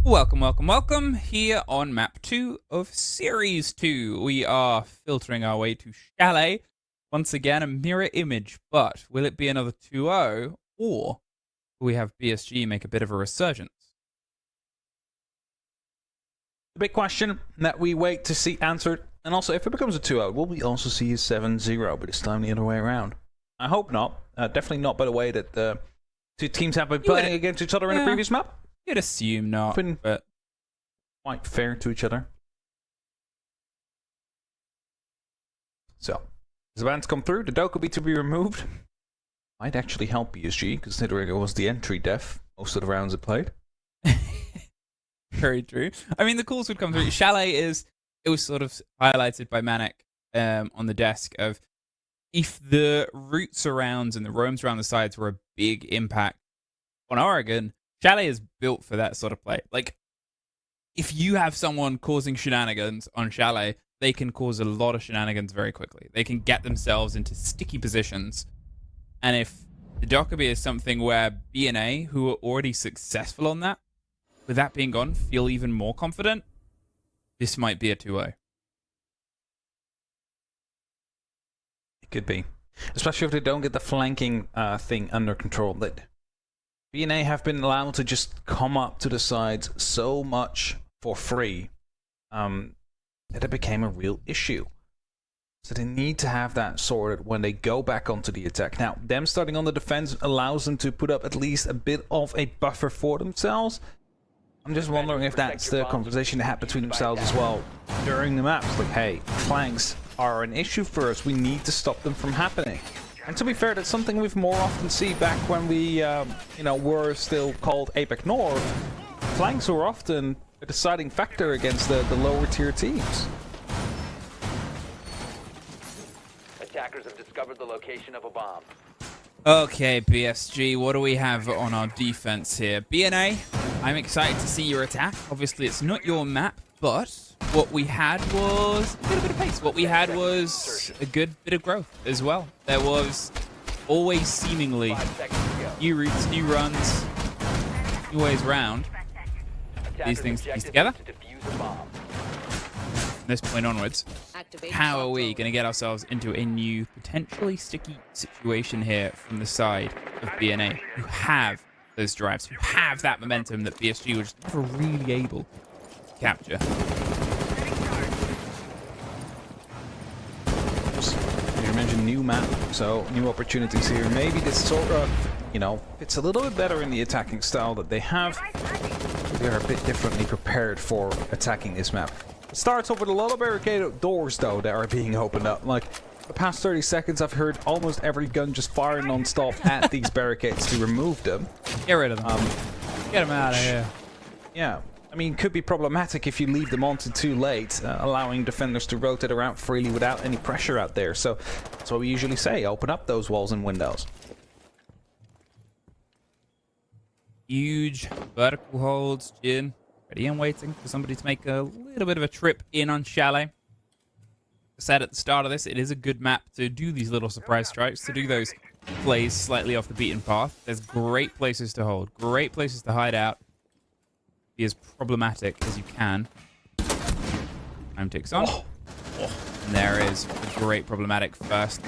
Welcome, welcome, welcome. Here on map 2 of Series 2, we are filtering our way to Chalet. Once again, a mirror image, but will it be another 2-0, or will we have BSG make a bit of a resurgence? The big question that we wait to see answered, and also if it becomes a 2-0, will we also see a 7-0, but it's time the other way around? I hope not. Definitely not by the way that the two teams have been playing against each other in the previous map. You'd assume not, but quite fair to each other. So, as the bans come through, the Dokkaebi to be removed might actually help BSG, considering it was the entry def most of the rounds it played. Very true. I mean, the calls would come through. Chalet it was sort of highlighted by Manic on the desk of if the roots around and the roams around the sides were a big impact on Oregon, Chalet is built for that sort of play. Like, if you have someone causing shenanigans on Chalet, they can cause a lot of shenanigans very quickly. They can get themselves into sticky positions. And if the Dokkaebi is something where BNA, who are already successful on that, with that being gone, feel even more confident, this might be a 2-0. It could be. Especially if they don't get the flanking thing under control. That BNA have been allowed to just come up to the sides so much for free that it became a real issue. So they need to have that sorted when they go back onto the attack. Now, them starting on the defense allows them to put up at least a bit of a buffer for themselves. I'm just wondering if that's the conversation they had between themselves as well during the maps. Like, hey, flanks are an issue for us. We need to stop them from happening. And to be fair, that's something we've more often seen back when we, were still called APEC North. Flanks were often a deciding factor against the lower tier teams. Attackers have discovered the location of a bomb. Okay, BSG, what do we have on our defense here? BNA, I'm excited to see your attack. Obviously, it's not your map, but what we had was a little bit of pace. What we had was a good bit of growth as well. There was always seemingly new routes, new runs, new ways around. These things piece together. From this point onwards, how are we going to get ourselves into a new, potentially sticky situation here from the side of BNA, who have those drives, who have that momentum that BSG was never really able to capture? You mentioned new map, so new opportunities here. Maybe this sort of, fits a little bit better in the attacking style that they have. They are a bit differently prepared for attacking this map. It starts off with a lot of barricaded doors, though, that are being opened up. Like, the past 30 seconds, I've heard almost every gun just fire non-stop at these barricades to remove them. Get rid of them. Get them out of here. Yeah. I mean, could be problematic if you leave them on too late, allowing defenders to rotate around freely without any pressure out there. So that's what we usually say, open up those walls and windows. Huge vertical holds, Jin. Ready and waiting for somebody to make a little bit of a trip in on Chalet. I said at the start of this, it is a good map to do these little surprise strikes, to do those plays slightly off the beaten path. There's great places to hold, great places to hide out. Be as problematic as you can. Time ticks on. And there is a great problematic first.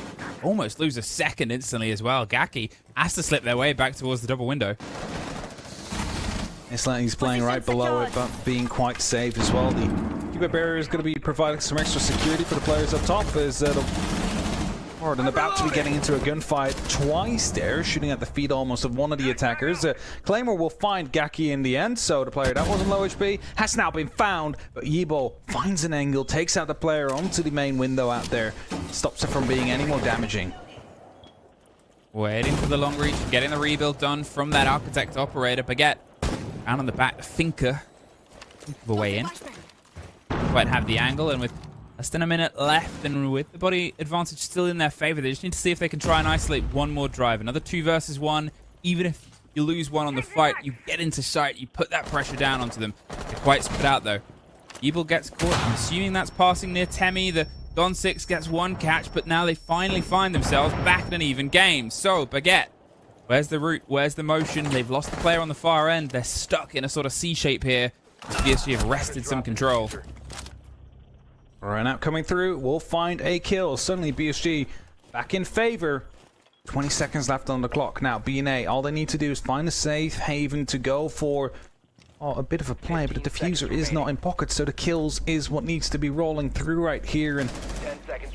Almost lose a second instantly as well. Gaki has to slip their way back towards the double window. It's like he's playing right below it, but being quite safe as well. The Cuba barrier is going to be providing some extra security for the players up top. As and about to be getting into a gunfight twice there, shooting at the feet almost of one of the attackers. Claymore will find Gaki in the end, so the player that wasn't low HP has now been found, but Yibo finds an angle, takes out the player onto the main window out there, stops it from being any more damaging. Waiting for the long reach, getting the rebuild done from that Architect Operator. Baguette down on the back, Thinker the way in. Quite have the angle, and with less than a minute left, and with the body advantage still in their favor, they just need to see if they can try and isolate one more drive. Another 2 versus 1. Even if you lose one on the fight, you get into sight, you put that pressure down onto them. They're quite spread out though. Evil gets caught. I'm assuming that's passing near Temi. The Don 6 gets one catch, but now they finally find themselves back in an even game. So, Baguette Where's the route? Where's the motion? They've lost the player on the far end. They're stuck in a sort of C shape here. BSG have wrested some control. Run out coming through. We'll find a kill. Suddenly BSG back in favor. 20 seconds left on the clock. Now B&A, all they need to do is find a safe haven to go for a bit of a play, but the diffuser is not in pocket, so the kills is what needs to be rolling through right here. And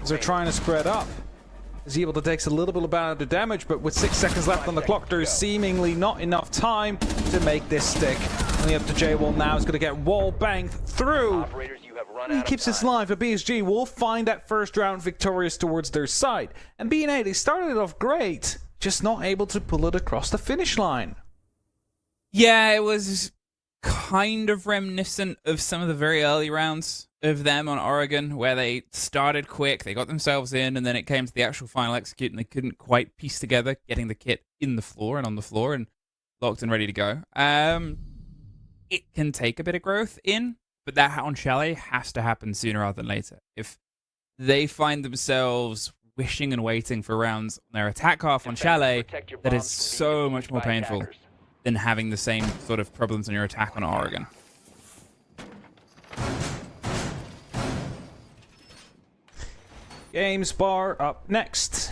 as they're trying to spread up, is he able to take a little bit of the damage, but with 6 seconds left on the clock, there's seemingly not enough time to make this stick. Only up to J-Wall now is going to get wall banged through. He keeps his life, but BSG will find that first round victorious towards their side. And B&A, they started it off great, just not able to pull it across the finish line. Yeah, it was kind of reminiscent of some of the very early rounds of them on Oregon, where they started quick, they got themselves in, and then it came to the actual final execute, and they couldn't quite piece together getting the kit in the floor and on the floor and locked and ready to go. It can take a bit of growth in, but that on Chalet has to happen sooner rather than later. If they find themselves wishing and waiting for rounds on their attack half on Chalet, that is so much more painful than having the same sort of problems on your attack on Oregon. Games bar up next.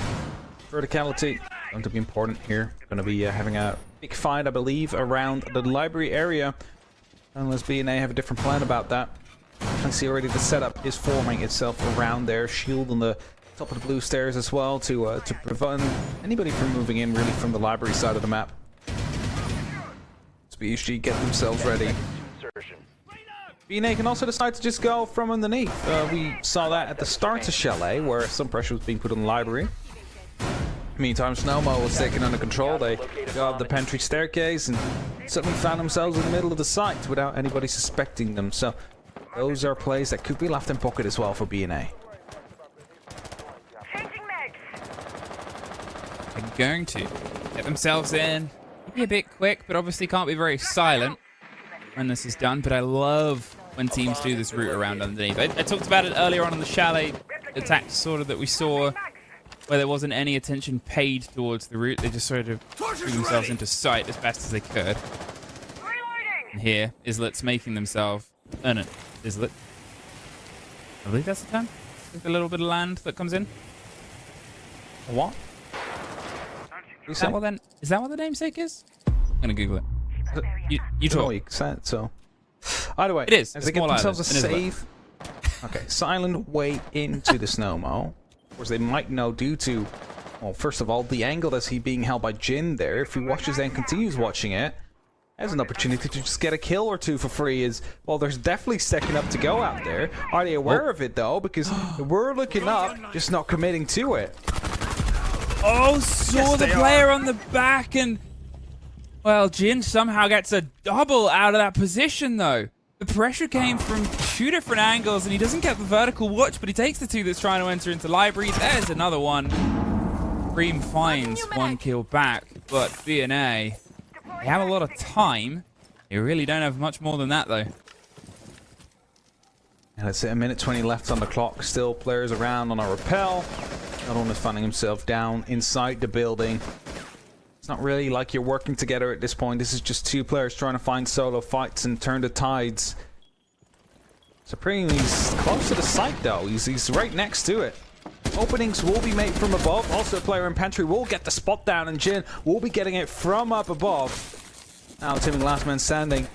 Verticality going to be important here. Going to be having a big fight, I believe, around the library area. Unless B&A have a different plan about that. I can see already the setup is forming itself around there. Shield on the top of the blue stairs as well to prevent anybody from moving in really from the library side of the map. BSG get themselves ready. B&A can also decide to just go from underneath. We saw that at the start of Chalet, where some pressure was being put on the library. Meantime, Snowmo was taken under control. They got up the pantry staircase and suddenly found themselves in the middle of the site without anybody suspecting them. So those are plays that could be left in pocket as well for B&A. They're going to get themselves in. Be a bit quick, but obviously can't be very silent when this is done. But I love when teams do this route around underneath. I talked about it earlier on the Chalet attack sort of that we saw, where there wasn't any attention paid towards the route. They just sort of threw themselves into sight as best as they could. And here, Islit's making themselves earn it. Islet. I believe that's the term. With a little bit of land that comes in. What? Is that what the namesake is? I'm gonna Google it. You talk. You said so. Either way, it is. As they get themselves a safe, silent way into the Snowmo. Of course, they might know due to, well, first of all, the angle that's he being held by Jin there. If he watches and continues watching it, has an opportunity to just get a kill or two for free. Is well, there's definitely second up to go out there. Are they aware of it though? Because we're looking up, just not committing to it. Oh, saw the player on the back, and well, Jin somehow gets a double out of that position though. The pressure came from 2 different angles, and he doesn't get the vertical watch, but he takes the 2 that's trying to enter into library. There's another one. Reem finds 1 kill back, but B&A, they have a lot of time. They really don't have much more than that though. And it's a minute 20 left on the clock. Still players around on a rappel. Not only finding himself down inside the building. It's not really like you're working together at this point. This is just 2 players trying to find solo fights and turn the tides. Supreme, he's close to the site though. He's right next to it. Openings will be made from above. Also, a player in pantry will get the spot down, and Jin will be getting it from up above. Now, Timmy, last man standing.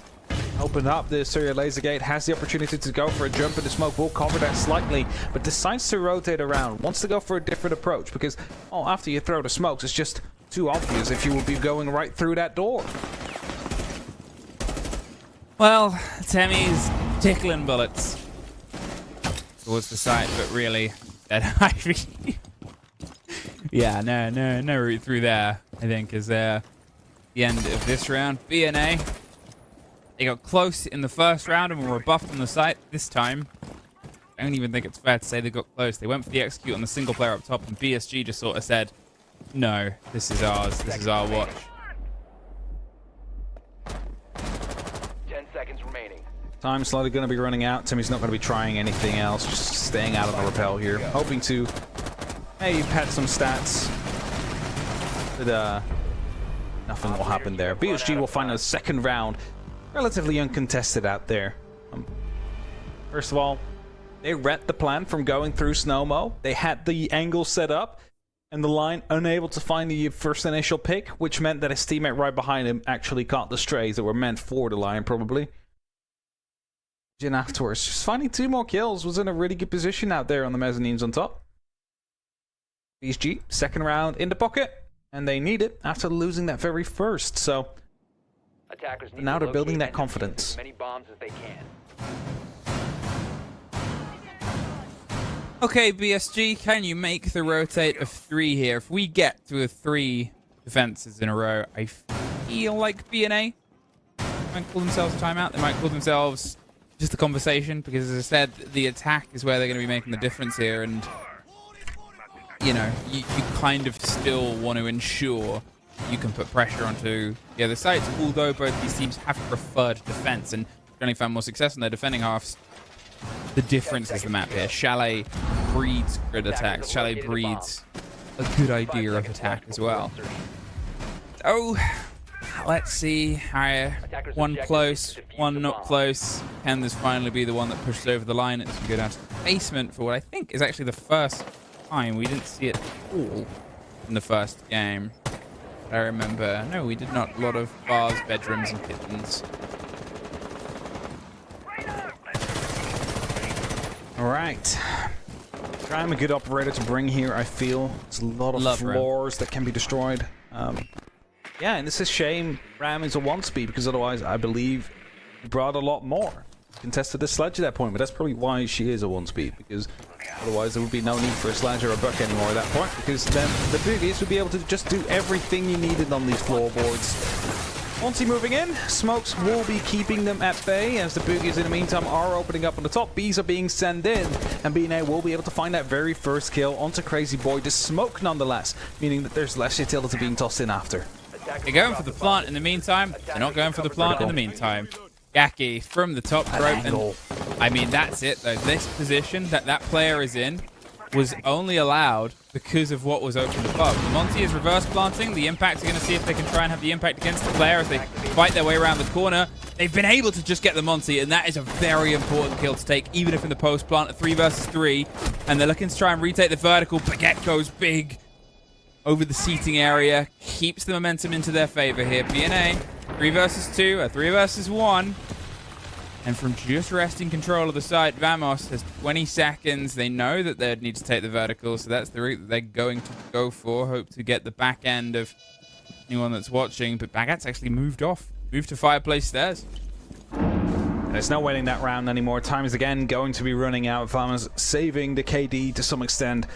Opened up the Syria laser gate, has the opportunity to go for a jump, and the smoke will cover that slightly, but decides to rotate around. Wants to go for a different approach because, oh, after you throw the smokes, it's just too obvious if you will be going right through that door. Well, Temmy's tickling bullets towards the side, but really, yeah, no route through there, I think, is the end of this round. B&A, they got close in the first round and were rebuffed on the site. This time, I don't even think it's fair to say they got close. They went for the execute on the single player up top, and BSG just sort of said, no, this is ours. This is our watch. 10 seconds remaining. Time's slowly going to be running out. Timmy's not going to be trying anything else. Just staying out of the rappel here. Hoping to maybe pet some stats. But nothing will happen there. BSG will find a second round relatively uncontested out there. First of all, they read the plan from going through Snowmo. They had the angle set up, and the line unable to find the first initial pick, which meant that his teammate right behind him actually caught the strays that were meant for the line, probably. And afterwards, just finding 2 more kills, was in a really good position out there on the mezzanines on top. PSG, second round in the pocket, and they need it after losing that very first, so Attackers need now to they're building locate that and defuse confidence. as many bombs as they can. Okay, BSG, can you make the rotate of 3 here? If we get to a 3 defenses in a row, I feel like BNA might call themselves a timeout. They might call themselves just a conversation, because as I said, the attack is where they're going to be making the difference here, and you know, you kind of still want to ensure you can put pressure onto the other sides, although both these teams have preferred defense and generally found more success in their defending halves. The difference is the map here. Chalet breeds good attacks. Chalet breeds a good idea of attack as well. Oh, let's see. One close, one not close. Can this finally be the one that pushes over the line? It's good out to the basement for what I think is actually the first time. We didn't see it all in the first game. I remember. No, we did not. A lot of bars, bedrooms, and kitchens. Alright. I'm a good operator to bring here, I feel. There's a lot of floors that can be destroyed. Yeah, and it's a shame Ram is a 1-speed, because otherwise I believe he brought a lot more. Contested the sledge at that point, but that's probably why she is a 1-speed, because otherwise there would be no need for a sledge or a buck anymore at that point, because then the boogies would be able to just do everything you needed on these floorboards. Monty moving in. Smokes will be keeping them at bay, as the boogies in the meantime are opening up on the top. Bees are being sent in, and BNA will be able to find that very first kill onto Crazy Boy. The smoke nonetheless, meaning that there's less utility being tossed in after. They're going for the plant in the meantime. They're not going for the plant in the meantime. Gaki from the top rope, and I mean, that's it though. This position that that player is in was only allowed because of what was opened above. Monty is reverse planting. The Impact are going to see if they can try and have the impact against the player as they fight their way around the corner. They've been able to just get the Monty, and that is a very important kill to take, even if in the post plant at 3 versus 3. And they're looking to try and retake the vertical. Baguette goes big over the seating area, keeps the momentum into their favor here. BNA, 3 versus 2, a 3 versus 1. And from just wresting control of the site, Vamos has 20 seconds. They know that they need to take the vertical, so that's the route that they're going to go for. Hope to get the back end of anyone that's watching. But Baguette's actually moved off. Moved to Fireplace Stairs. There's no winning that round anymore. Time is again going to be running out. Vamos saving the KD to some extent.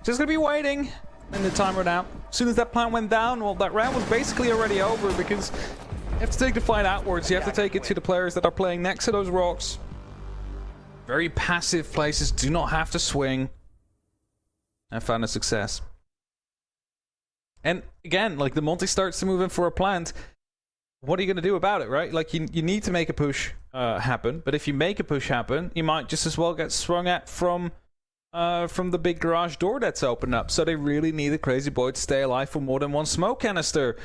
Just going to be waiting. And the timer out. As soon as that plant went down, well, that round was basically already over, because you have to take the fight outwards. You have to take it to the players that are playing next to those rocks. Very passive places. Do not have to swing. I found a success. And again, like, the Monty starts to move in for a plant. What are you going to do about it, right? Like, you need to make a push happen. But if you make a push happen, you might just as well get swung at from the big garage door that's opened up. So they really need the Crazy Boy to stay alive for more than one smoke canister.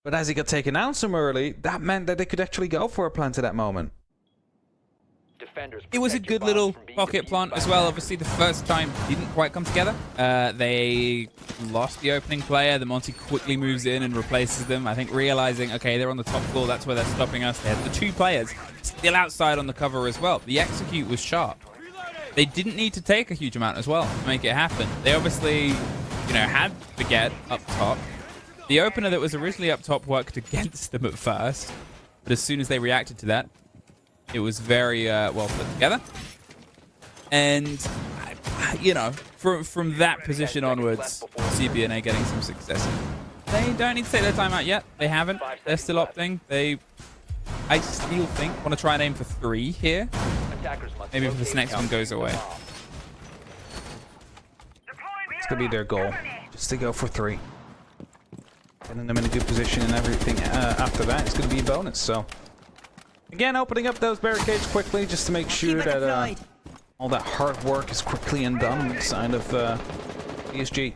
But as he got taken out so early, that meant that they could actually go for a plant at that moment. It was a good little pocket plant as well. Obviously, the first time didn't quite come together. They lost the opening player. The Monty quickly moves in and replaces them. I think realizing, okay, they're on the top floor. That's where they're stopping us. They had the 2 players still outside on the cover as well. The execute was sharp. They didn't need to take a huge amount as well to make it happen. They obviously, had Baguette up top. The opener that was originally up top worked against them at first, but as soon as they reacted to that, it was very well put together. And, from that position onwards, CBNA getting some success. They don't need to take their time out yet. They haven't. They're still opting. I still think, want to try and aim for 3 here. Maybe if this next one goes away. It's going to be their goal, just to go for 3. Getting them in a good position and everything after that, it's going to be a bonus. So, again, opening up those barricades quickly just to make sure that all that hard work is quickly undone on the side of PSG.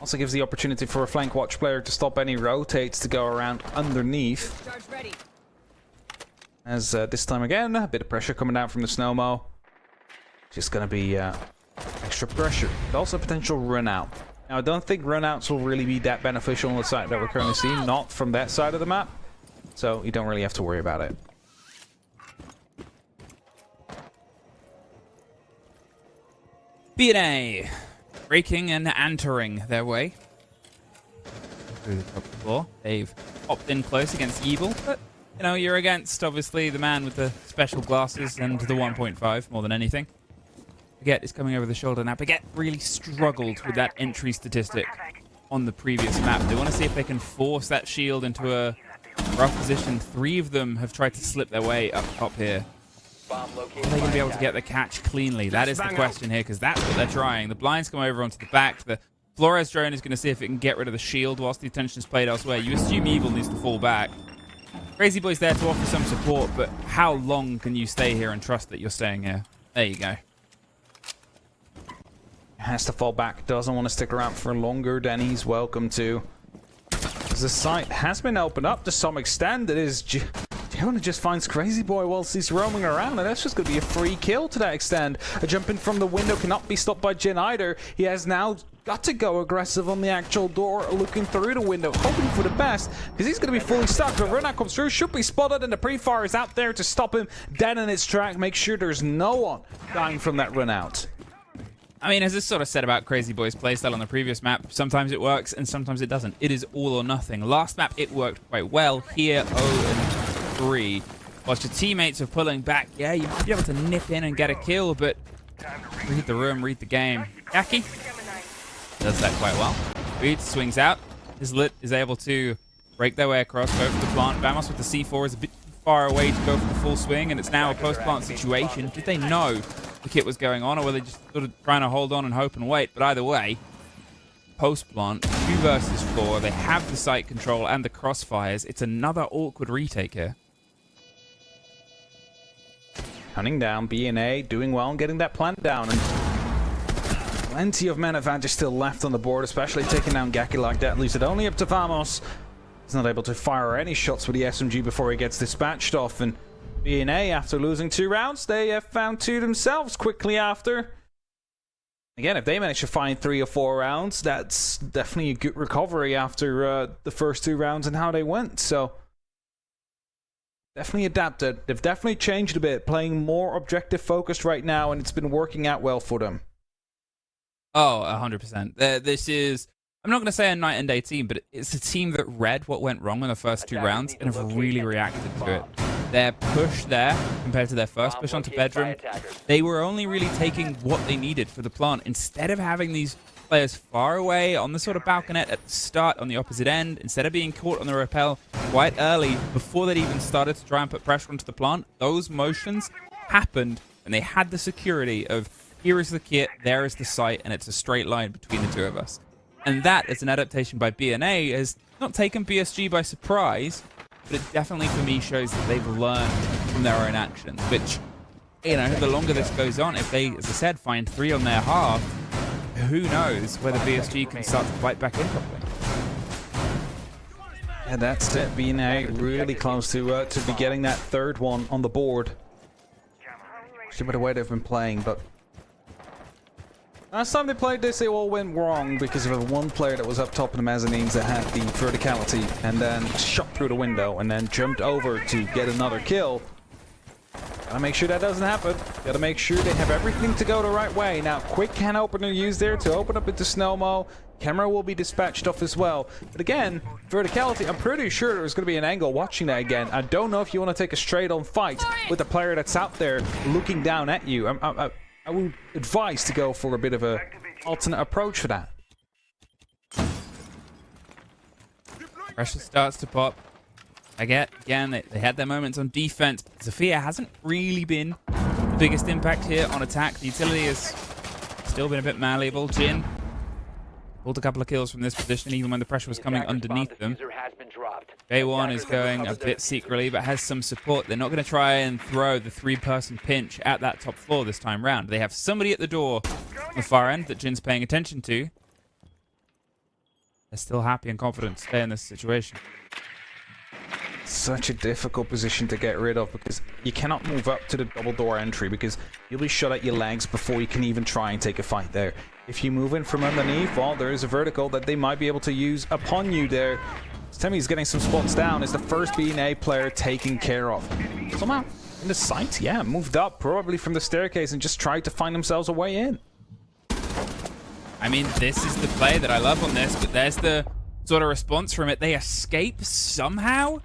Also gives the opportunity for a flank watch player to stop any rotates to go around underneath. As this time again, a bit of pressure coming down from the Snowmo. Just going to be extra pressure, but also potential run out. Now, I don't think run outs will really be that beneficial on the side that we're currently seeing, not from that side of the map. So you don't really have to worry about it. B&A breaking and entering their way through the top floor. They've hopped in close against Evil, but you know, you're against obviously the man with the special glasses and the 1.5 more than anything. Baguette is coming over the shoulder now. Baguette really struggled with that entry statistic on the previous map. They want to see if they can force that shield into a rough position. 3 of them have tried to slip their way up top here. Are they going to be able to get the catch cleanly? That is the question here, because that's what they're trying. The blinds come over onto the back. The Flores drone is going to see if it can get rid of the shield whilst the attention is played elsewhere. You assume Evil needs to fall back. Crazy Boy's there to offer some support, but how long can you stay here and trust that you're staying here? There you go. Has to fall back. Doesn't want to stick around for longer than he's welcome to. As the site has been opened up to some extent, it is... Jonah just finds Crazy Boy whilst he's roaming around, and that's just going to be a free kill to that extent. A jump in from the window cannot be stopped by Jin either. He has now got to go aggressive on the actual door, looking through the window, hoping for the best, because he's going to be fully stuck. The run out comes through, should be spotted, and the pre-fire is out there to stop him dead in its track. Make sure there's no one dying from that run out. I mean, as this sort of said about Crazy Boy's playstyle on the previous map, sometimes it works and sometimes it doesn't. It is all or nothing. Last map, it worked quite well. Here, 0-3. Whilst your teammates are pulling back, yeah, you might be able to nip in and get a kill, but read the room, read the game. Yaki does that quite well. Reed swings out. His lit is able to break their way across, go for the plant. Vamos with the C4 is a bit too far away to go for the full swing, and it's now a post-plant situation. Did they know the kit was going on, or were they just sort of trying to hold on and hope and wait? But either way, post-plant, 2 versus 4. They have the site control and the crossfires. It's another awkward retake here. Hunting down, B&A doing well and getting that plant down. And plenty of men advantage still left on the board, especially taking down Gaki like that. Leaves it only up to Vamos. He's not able to fire any shots with the SMG before he gets dispatched off. And B&A, after losing 2 rounds, they have found 2 themselves quickly after. Again, if they manage to find 3 or 4 rounds, that's definitely a good recovery after the first 2 rounds and how they went. So, definitely adapted. They've definitely changed a bit, playing more objective focused right now, and it's been working out well for them. Oh, 100%. This is, I'm not going to say a night and day team, but it's a team that read what went wrong in the first 2 rounds and have really reacted to it. Their push there, compared to their first push onto bedroom, they were only really taking what they needed for the plant. Instead of having these players far away on the sort of balconette at the start on the opposite end, instead of being caught on the rappel quite early before they'd even started to try and put pressure onto the plant, those motions happened and they had the security of here is the kit, there is the site, and it's a straight line between the 2 of us. And that, as an adaptation by B&A, has not taken BSG by surprise, but it definitely, for me, shows that they've learned from their own actions, which, you know, the longer this goes on, if they, as I said, find 3 on their half, who knows whether BSG can start to fight back in properly. And that's it, B&A really close to be getting that 3rd one on the board. See by the way they've been playing, but last time they played this, it all went wrong because of one player that was up top in the mezzanines that had the verticality and then shot through the window and then jumped over to get another kill. Gotta make sure that doesn't happen. Gotta make sure they have everything to go the right way. Now, quick can opener used there to open up into Snowmo. Camera will be dispatched off as well. But again, verticality, I'm pretty sure there's going to be an angle watching that again. I don't know if you want to take a straight-on fight with the player that's out there looking down at you. I would advise to go for a bit of a alternate approach for that. Pressure starts to pop. Again, they had their moments on defense. Zofia hasn't really been the biggest impact here on attack. The utility has still been a bit malleable. Jin pulled a couple of kills from this position, even when the pressure was coming underneath them. J1 is going a bit secretly, but has some support. They're not going to try and throw the 3-person pinch at that top floor this time round. They have somebody at the door on the far end that Jin's paying attention to. They're still happy and confident to stay in this situation. such a difficult position to get rid of because you cannot move up to the double door entry because you'll be shot at your legs before you can even try and take a fight there. If you move in from underneath, well, there is a vertical that they might be able to use upon you there. Temmie's getting some spots down. Is the first B&A player taken care of. Somehow, in the sight, yeah, moved up probably from the staircase and just tried to find themselves a way in. I mean, this is the play that I love on this, but there's the sort of response from it. They escape somehow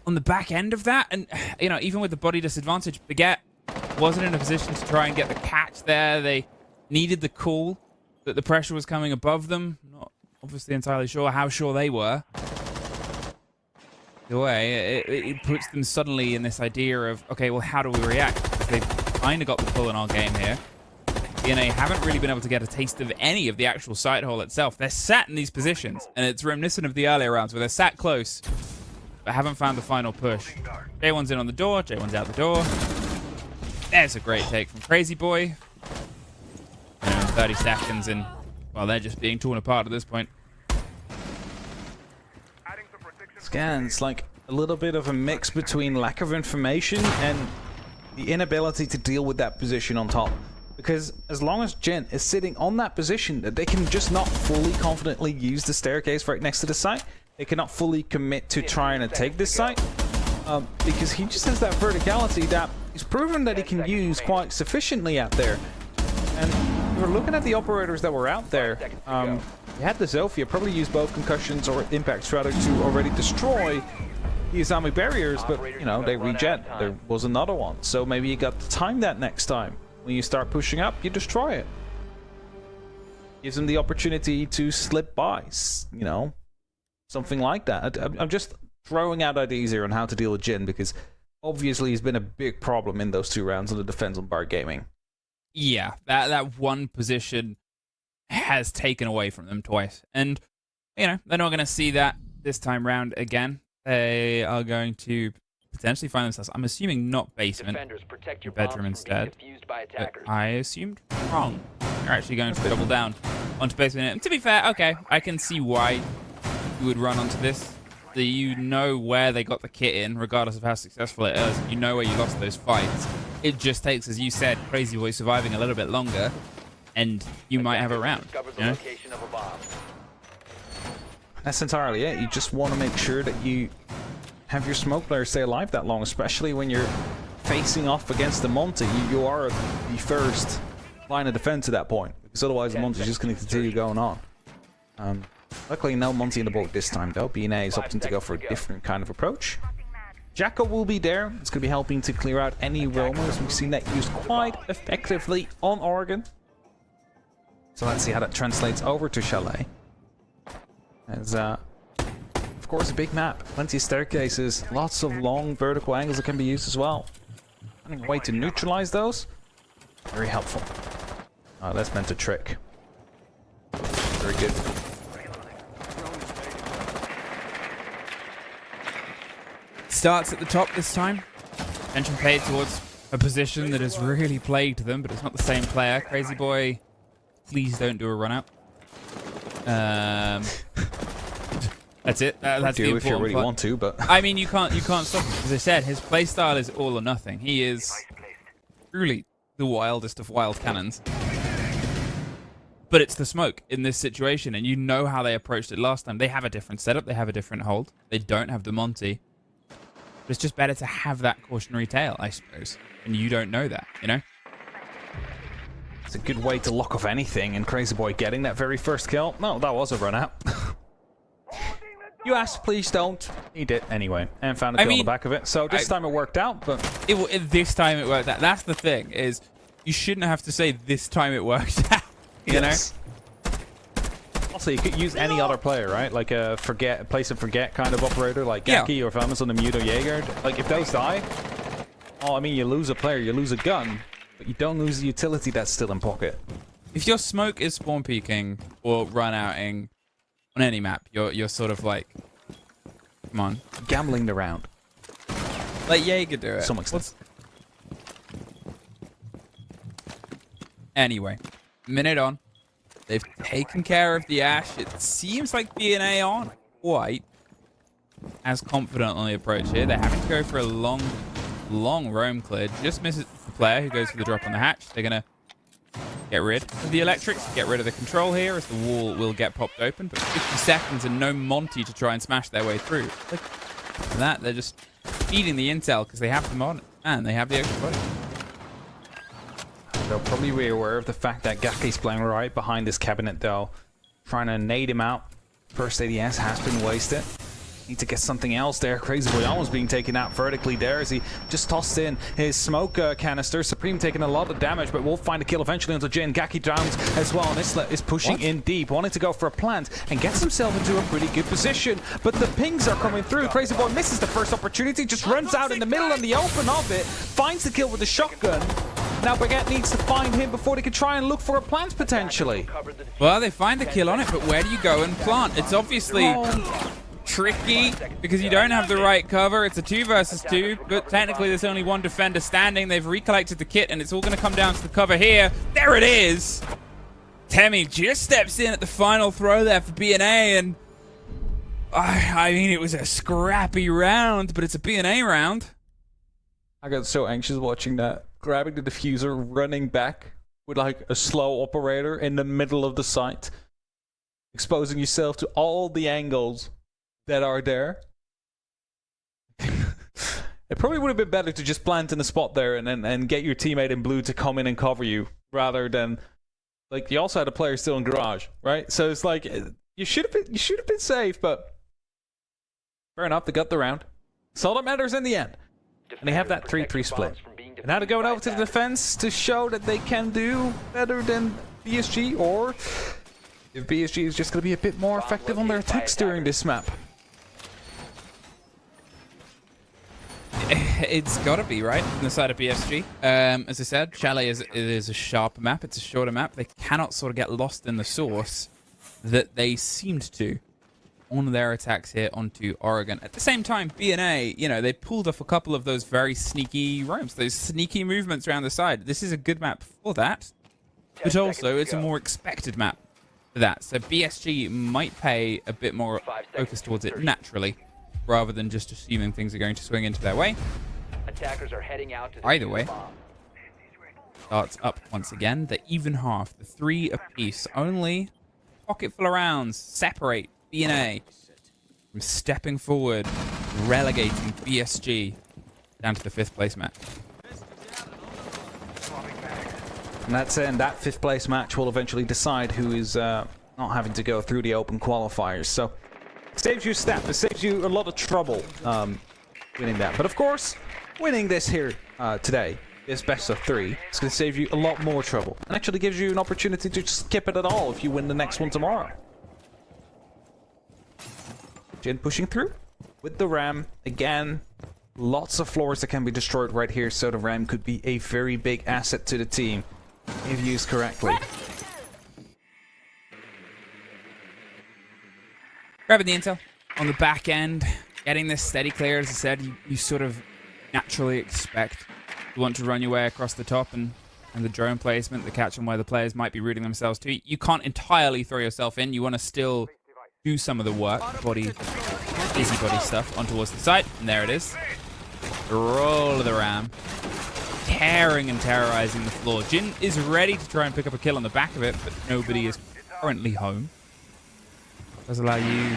on the back end of that. And, you know, even with the body disadvantage, Baguette wasn't in a position to try and get the catch there. They needed the call that the pressure was coming above them. Not obviously entirely sure how sure they were. The way, it puts them suddenly in this idea of, okay, well, how do we react? Because they've kind of got the pull in our game here. DNA haven't really been able to get a taste of any of the actual side hole itself. They're sat in these positions, and it's reminiscent of the earlier rounds where they're sat close, but haven't found the final push. J1's in on the door, J1's out the door. There's a great take from Crazy Boy. 30 seconds, and, well, they're just being torn apart at this point. Scans, like a little bit of a mix between lack of information and the inability to deal with that position on top. Because as long as Jin is sitting on that position, that they can just not fully confidently use the staircase right next to the site. They cannot fully commit to trying to take this site. Because he just has that verticality that he's proven that he can use quite sufficiently out there. And we're looking at the operators that were out there. You had the Zofia probably use both concussions or impact strata to already destroy the Izami barriers, but you know, they regen. There was another one. So maybe you got to time that next time. When you start pushing up, you destroy it. Gives him the opportunity to slip by, you know, something like that. I'm just throwing out ideas here on how to deal with Jin, because obviously he's been a big problem in those 2 rounds on the defense on Bar Gaming. Yeah, that one position has taken away from them twice. And, you know, they're not going to see that this time round again. They are going to potentially find themselves, I'm assuming not basement, bedroom instead. But I assumed wrong. They're actually going to double down onto basement. And to be fair, okay, I can see why you would run onto this. You know where they got the kit in, regardless of how successful it is. You know where you lost those fights. It just takes, as you said, Crazy Boy surviving a little bit longer, and you might have a round. You know? That's entirely it. You just want to make sure that you have your smoke players stay alive that long, especially when you're facing off against the Monty. You are the first line of defense at that point, because otherwise the Monty's just going to continue going on. Luckily, no Monty in the boat this time, though. B&A is opting to go for a different kind of approach. Jacko will be there. It's going to be helping to clear out any roamers. We've seen that used quite effectively on Oregon. So let's see how that translates over to Chalet. As, of course, a big map. Plenty of staircases. Lots of long vertical angles that can be used as well. Finding a way to neutralize those. Very helpful. That's meant to trick. Very good. Starts at the top this time. Attention paid towards a position that has really plagued them, but it's not the same player. Crazy Boy, please don't do a run out. That's it. That's the important if you really part. want to, but I mean, you can't stop him. As I said, his playstyle is all or nothing. He is truly the wildest of wild cannons. But it's the smoke in this situation, and you know how they approached it last time. They have a different setup. They have a different hold. They don't have the Monty. But it's just better to have that cautionary tale, I suppose. And you don't know that, you know? it's a good way to lock off anything, and Crazy Boy getting that very first kill. No, that was a run out. You asked, please don't. He did anyway, and found a kill on the back of it. So this time it worked out, but this time it worked out. That's the thing, is you shouldn't have to say this time it worked out. You know? Also, you could use any other player, right? Like a place and forget kind of operator, like Gaki or Famas on the Muto Jaeger. Like if those die, oh, I mean, you lose a player, you lose a gun, but you don't lose the utility that's still in pocket. If your smoke is spawn peeking or run outing on any map, you're sort of like, come on, Gambling the round. Like Jaeger do it. Some extent. Anyway, minute on. They've taken care of the Ash. It seems like DNA aren't quite as confident on the approach here. They're having to go for a long roam clear. Just misses the player who goes for the drop on the hatch. They're going to get rid of the electrics, get rid of the control here as the wall will get popped open. But 50 seconds and no Monty to try and smash their way through. Look at that. They're just feeding the intel because they have the mod and they have the extra body. They'll probably be aware of the fact that Gaki's playing right behind this cabinet, though. Trying to nade him out. First ADS has been wasted. Need to get something else there. Crazy Boy almost being taken out vertically there as he just tossed in his smoke canister. Supreme taking a lot of damage, but will find a kill eventually onto Jin. Gaki drowns as well, and Isla is pushing in deep, wanting to go for a plant and gets himself into a pretty good position. But the pings are coming through. Crazy Boy misses the first opportunity, just runs out in the middle and the open of it, finds the kill with the shotgun. Now Baguette needs to find him before they can try and look for a plant potentially. Well, they find the kill on it, but where do you go and plant? It's obviously tricky because you don't have the right cover. It's a 2 versus 2, but technically there's only one defender standing. They've recollected the kit and it's all going to come down to the cover here. There it is. Temi just steps in at the final throw there for B&A, and I mean, it was a scrappy round, but it's a B&A round. I got so anxious watching that. Grabbing the diffuser, running back with like a slow operator in the middle of the site. Exposing yourself to all the angles that are there. It probably would have been better to just plant in a spot there and get your teammate in blue to come in and cover you, rather than, like, you also had a player still in garage, right? So it's like you should have been safe, but fair enough, they got the round. That's all that matters in the end. And they have that 3-3 split. And now they're going over to the defense to show that they can do better than BSG, or if BSG is just going to be a bit more effective on their attacks during this map. It's got to be, right, from the side of BSG. As I said, Chalet is a sharper map. It's a shorter map. They cannot sort of get lost in the source that they seemed to on their attacks here onto Oregon. At the same time, B&A, you know, they pulled off a couple of those very sneaky roams, those sneaky movements around the side. This is a good map for that, but also it's a more expected map for that. So BSG might pay a bit more focus towards it naturally, rather than just assuming things are going to swing into their way. Attackers are heading out to Either way, starts up once again. The even half, the 3 apiece. Only pocket full of rounds separate B&A from stepping forward, relegating BSG down to the 5th place match. And that's it. And that 5th place match will eventually decide who is not having to go through the open qualifiers. So it saves you a step. It saves you a lot of trouble winning that. But of course, winning this here today, this best of 3, it's going to save you a lot more trouble. And actually gives you an opportunity to skip it at all if you win the next one tomorrow. Jin pushing through with the ram. Again, lots of floors that can be destroyed right here, so the ram could be a very big asset to the team if used correctly. Grabbing the intel on the back end, getting this steady clear. As I said, you sort of naturally expect you want to run your way across the top, and the drone placement, the catch on where the players might be rooting themselves to. You can't entirely throw yourself in. You want to still do some of the work, busybody stuff on towards the side, and there it is. The roll of the ram, tearing and terrorizing the floor. Jin is ready to try and pick up a kill on the back of it, but nobody is currently home. Does allow you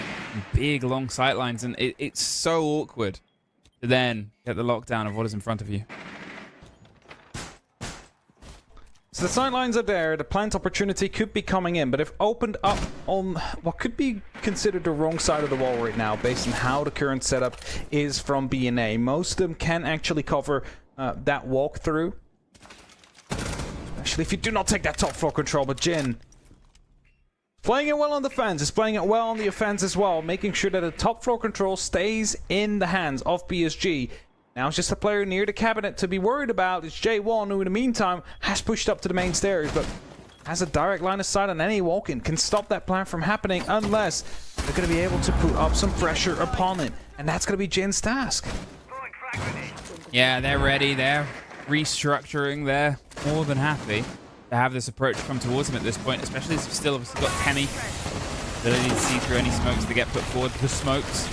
big long sight lines, and it's so awkward to then get the lockdown of what is in front of you. So the sidelines are there, the plant opportunity could be coming in, but if opened up on what could be considered the wrong side of the wall right now, based on how the current setup is from B&A. Most of them can actually cover that walkthrough, especially if you do not take that top floor control. But Jin, playing it well on defense, is playing it well on the offense as well, making sure that the top floor control stays in the hands of PSG. Now it's just a player near the cabinet to be worried about. It's J1, who in the meantime has pushed up to the main stairs, but has a direct line of sight on any walk-in. Can stop that plan from happening unless they're going to be able to put up some pressure upon it. And that's going to be Jin's task. Yeah, they're ready. They're restructuring. They're more than happy to have this approach come towards them at this point, especially as you've still obviously got Temi. Ability to see through any smokes that get put forward. The smokes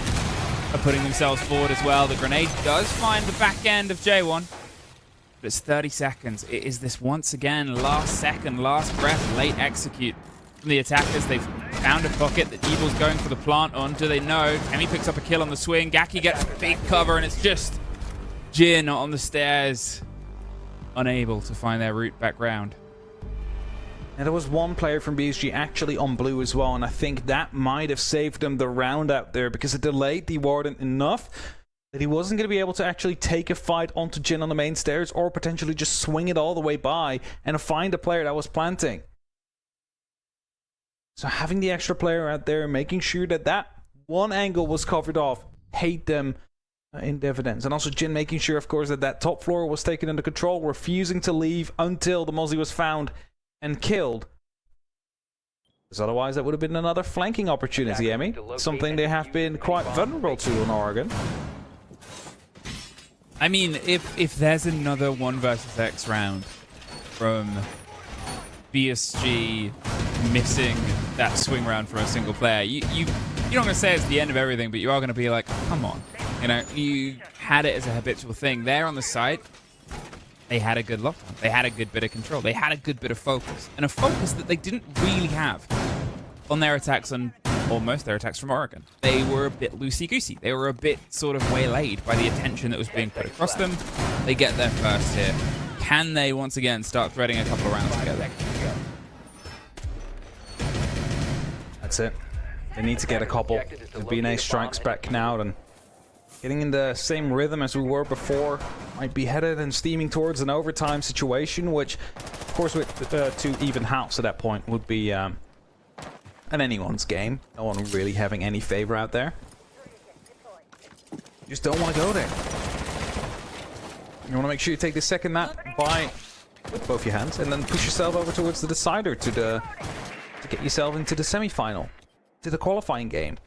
are putting themselves forward as well. The grenade does find the back end of J1. But it's 30 seconds. It is this once again, last second, last breath, late execute from the attackers. They've found a pocket that Evil's going for the plant on. Do they know? Kemi picks up a kill on the swing. Gaki gets big cover, and it's just Jin on the stairs, unable to find their route back round. And there was one player from BSG actually on blue as well, and I think that might have saved them the round out there because it delayed the Warden enough that he wasn't going to be able to actually take a fight onto Jin on the main stairs or potentially just swing it all the way by and find a player that was planting. So having the extra player out there, making sure that that one angle was covered off, paid them in dividends. And also Jin making sure, of course, that that top floor was taken under control, refusing to leave until the Mozzie was found and killed. Because otherwise that would have been another flanking opportunity, Emmy. Something they have been quite vulnerable to in Oregon. I mean, if there's another 1 versus X round from BSG missing that swing round for a single player, you're not going to say it's the end of everything, but you are going to be like, come on. You know, you had it as a habitual thing. There on the side, they had a good lockdown. They had a good bit of control. They had a good bit of focus. And a focus that they didn't really have on their attacks on almost their attacks from Oregon. They were a bit loosey-goosey. They were a bit sort of waylaid by the attention that was being put across them. They get their first hit. Can they once again start threading a couple of rounds together? That's it. They need to get a couple. The BNA strikes back now and getting in the same rhythm as we were before. Might be headed and steaming towards an overtime situation, which, of course, with 2 even halves at that point would be an anyone's game. No one really having any favor out there. You just don't want to go there. You want to make sure you take the second map by with both your hands and then push yourself over towards the decider to get yourself into the semi-final, to the qualifying game.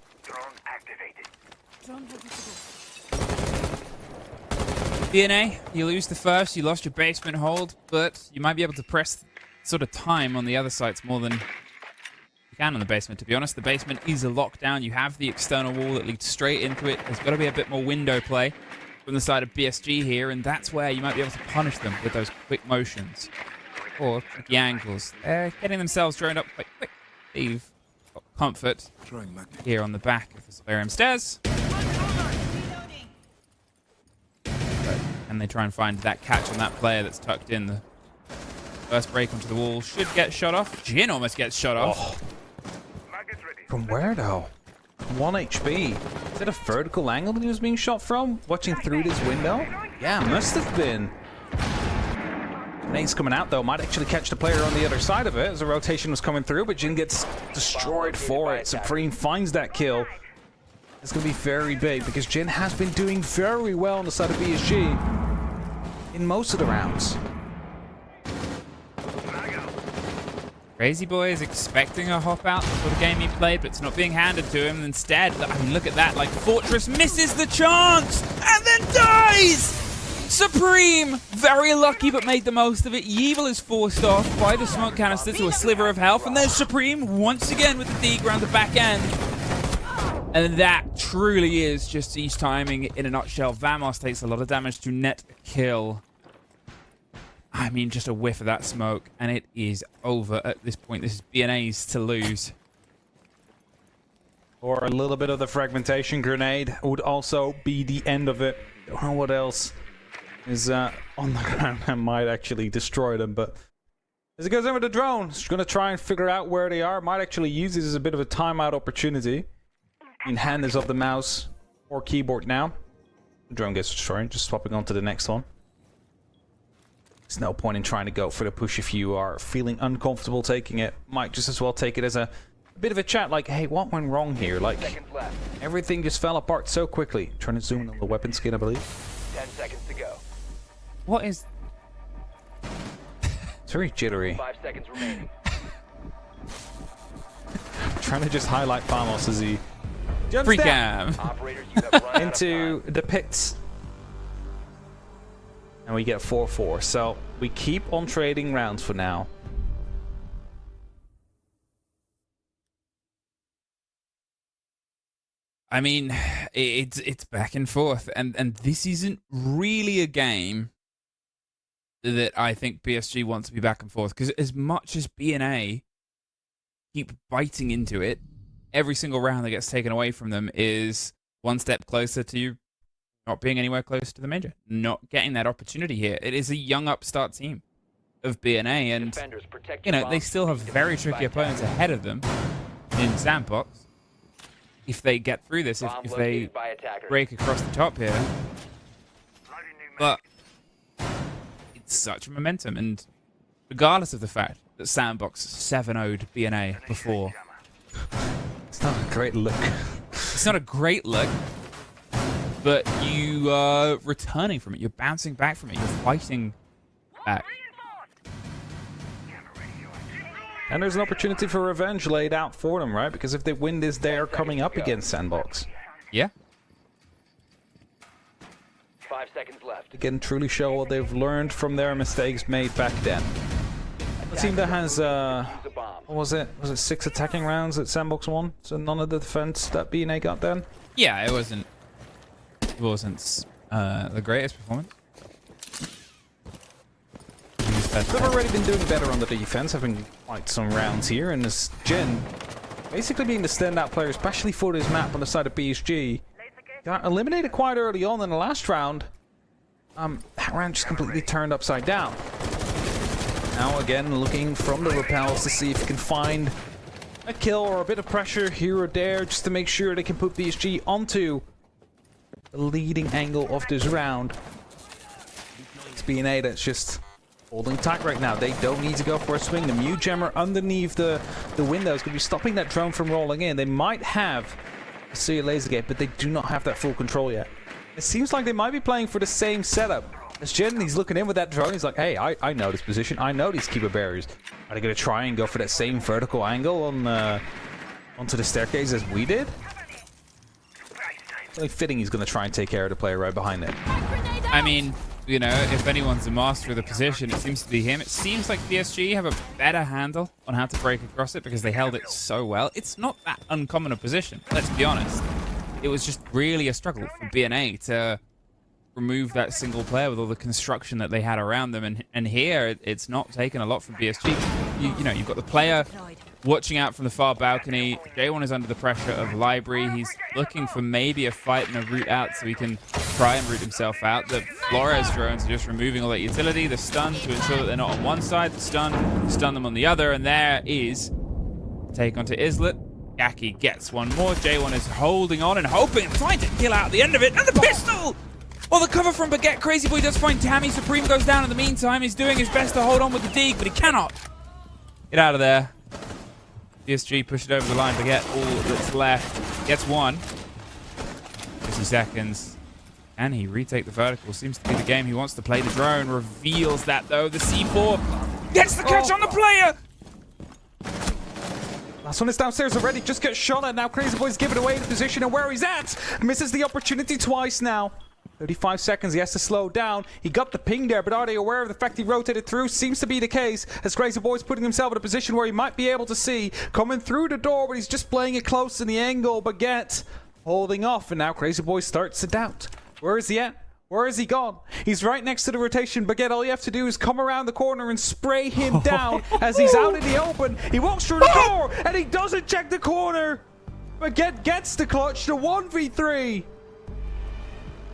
DNA, you lose the first, you lost your basement hold, but you might be able to press sort of time on the other sites more than you can on the basement, to be honest. The basement is a lockdown. You have the external wall that leads straight into it. There's got to be a bit more window play from the side of BSG here, and that's where you might be able to punish them with those quick motions or tricky angles. They're getting themselves droned up quite quick. They've got comfort here on the back of the solarium stairs. And they try and find that catch on that player that's tucked in. The first break onto the wall should get shot off. Jin almost gets shot off. From where, though? 1 HP. Is it a vertical angle that he was being shot from? Watching through this window? Yeah, must have been. Nate's coming out, though. Might actually catch the player on the other side of it as the rotation was coming through, but Jin gets destroyed for it. Supreme finds that kill. It's going to be very big because Jin has been doing very well on the side of BSG in most of the rounds. Crazy Boy is expecting a hop out for the game he played, but it's not being handed to him. Instead, I mean, look at that. Like, Fortress misses the chance and then dies! Supreme, very lucky, but made the most of it. Yeeble is forced off by the smoke canister to a sliver of health, and then Supreme once again with the dig around the back end. And that truly is just Siege timing in a nutshell. Vamos takes a lot of damage to net a kill. I mean, just a whiff of that smoke, and it is over at this point. This is BNA's to lose. Or a little bit of the fragmentation grenade would also be the end of it. Don't know what else is on the ground that might actually destroy them, but as it goes in with the drone, it's going to try and figure out where they are. Might actually use this as a bit of a timeout opportunity. In handers of the mouse or keyboard now. The drone gets destroyed, just swapping on to the next one. There's no point in trying to go for the push if you are feeling uncomfortable taking it. Might just as well take it as a bit of a chat, like, hey, what went wrong here? Like, everything just fell apart so quickly. Trying to zoom in on the weapon skin, I believe. 10 seconds to go. What is... It's very jittery. 5 seconds remaining. Trying to just highlight Famos as he jumps Free down cam. Operators, you have run into the pits. And we get 4-4. So we keep on trading rounds for now. I mean, it's back and forth, and this isn't really a game that I think BSG wants to be back and forth, because as much as B&A keep biting into it, every single round that gets taken away from them is one step closer to not being anywhere close to the major, not getting that opportunity here. It is a young upstart team of B&A, and you know they still have very tricky opponents ahead of them in Sandbox. If they get through this, if they break across the top here, but it's such momentum, and regardless of the fact that Sandbox 7-0'd B&A before, it's not a great look. It's not a great look, but you are returning from it. You're bouncing back from it. You're fighting back. And there's an opportunity for revenge laid out for them, right? Because if they win this, they're coming up against Sandbox. Yeah. 5 seconds left. They can truly show what they've learned from their mistakes made back then. A team that has, what was it? Was it 6 attacking rounds that Sandbox won? So none of the defense that B&A got then? Yeah, it wasn't the greatest performance. They've already been doing better on the defense, having quite some rounds here, and this Jin basically being the standout player, especially for this map on the side of BSG. Got eliminated quite early on in the last round. That round just completely turned upside down. Now again, looking from the rappels to see if he can find a kill or a bit of pressure here or there, just to make sure they can put BSG onto the leading angle of this round. It's B&A that's just holding tight right now. They don't need to go for a swing. The mute jammer underneath the window is going to be stopping that drone from rolling in. They might have a see laser gate, but they do not have that full control yet. It seems like they might be playing for the same setup. As Jen, he's looking in with that drone. He's like, hey, I know this position. I know these keeper barriers. Are they going to try and go for that same vertical angle on onto the staircase as we did? It's only fitting he's going to try and take care of the player right behind it. I mean, you know, if anyone's a master of the position, it seems to be him. It seems like PSG have a better handle on how to break across it because they held it so well. It's not that uncommon a position, let's be honest. It was just really a struggle for B&A to remove that single player with all the construction that they had around them. And here, it's not taken a lot from BSG. You know, you've got the player watching out from the far balcony. J1 is under the pressure of Library. He's looking for maybe a fight and a route out so he can try and root himself out. The Flores drones are just removing all that utility. The stun to ensure that they're not on one side. The stun them on the other. And there is take onto Islet. Yaki gets one more. J1 is holding on and hoping, trying to kill out the end of it. And the pistol! Well, the cover from Baguette. Crazy Boy does find Tammy. Supreme goes down in the meantime. He's doing his best to hold on with the dig, but he cannot. Get out of there. PSG push it over the line. Baguette, all that's left. Gets one. 50 seconds. Can he retake the vertical? Seems to be the game he wants to play. The drone reveals that, though. The C4 gets the catch on the player. Last one is downstairs already. Just gets shot at. Now Crazy Boy's giving away the position and where he's at. Misses the opportunity twice now. 35 seconds, he has to slow down. He got the ping there, but are they aware of the fact he rotated through? Seems to be the case, as Crazy Boy's putting himself in a position where he might be able to see coming through the door, but he's just playing it close in the angle. Baguette holding off, and now Crazy Boy starts to doubt. Where is he at? Where is he gone? He's right next to the rotation. Baguette, all you have to do is come around the corner and spray him down as he's out in the open. He walks through the door, and he doesn't check the corner. Baguette gets the clutch, the 1v3.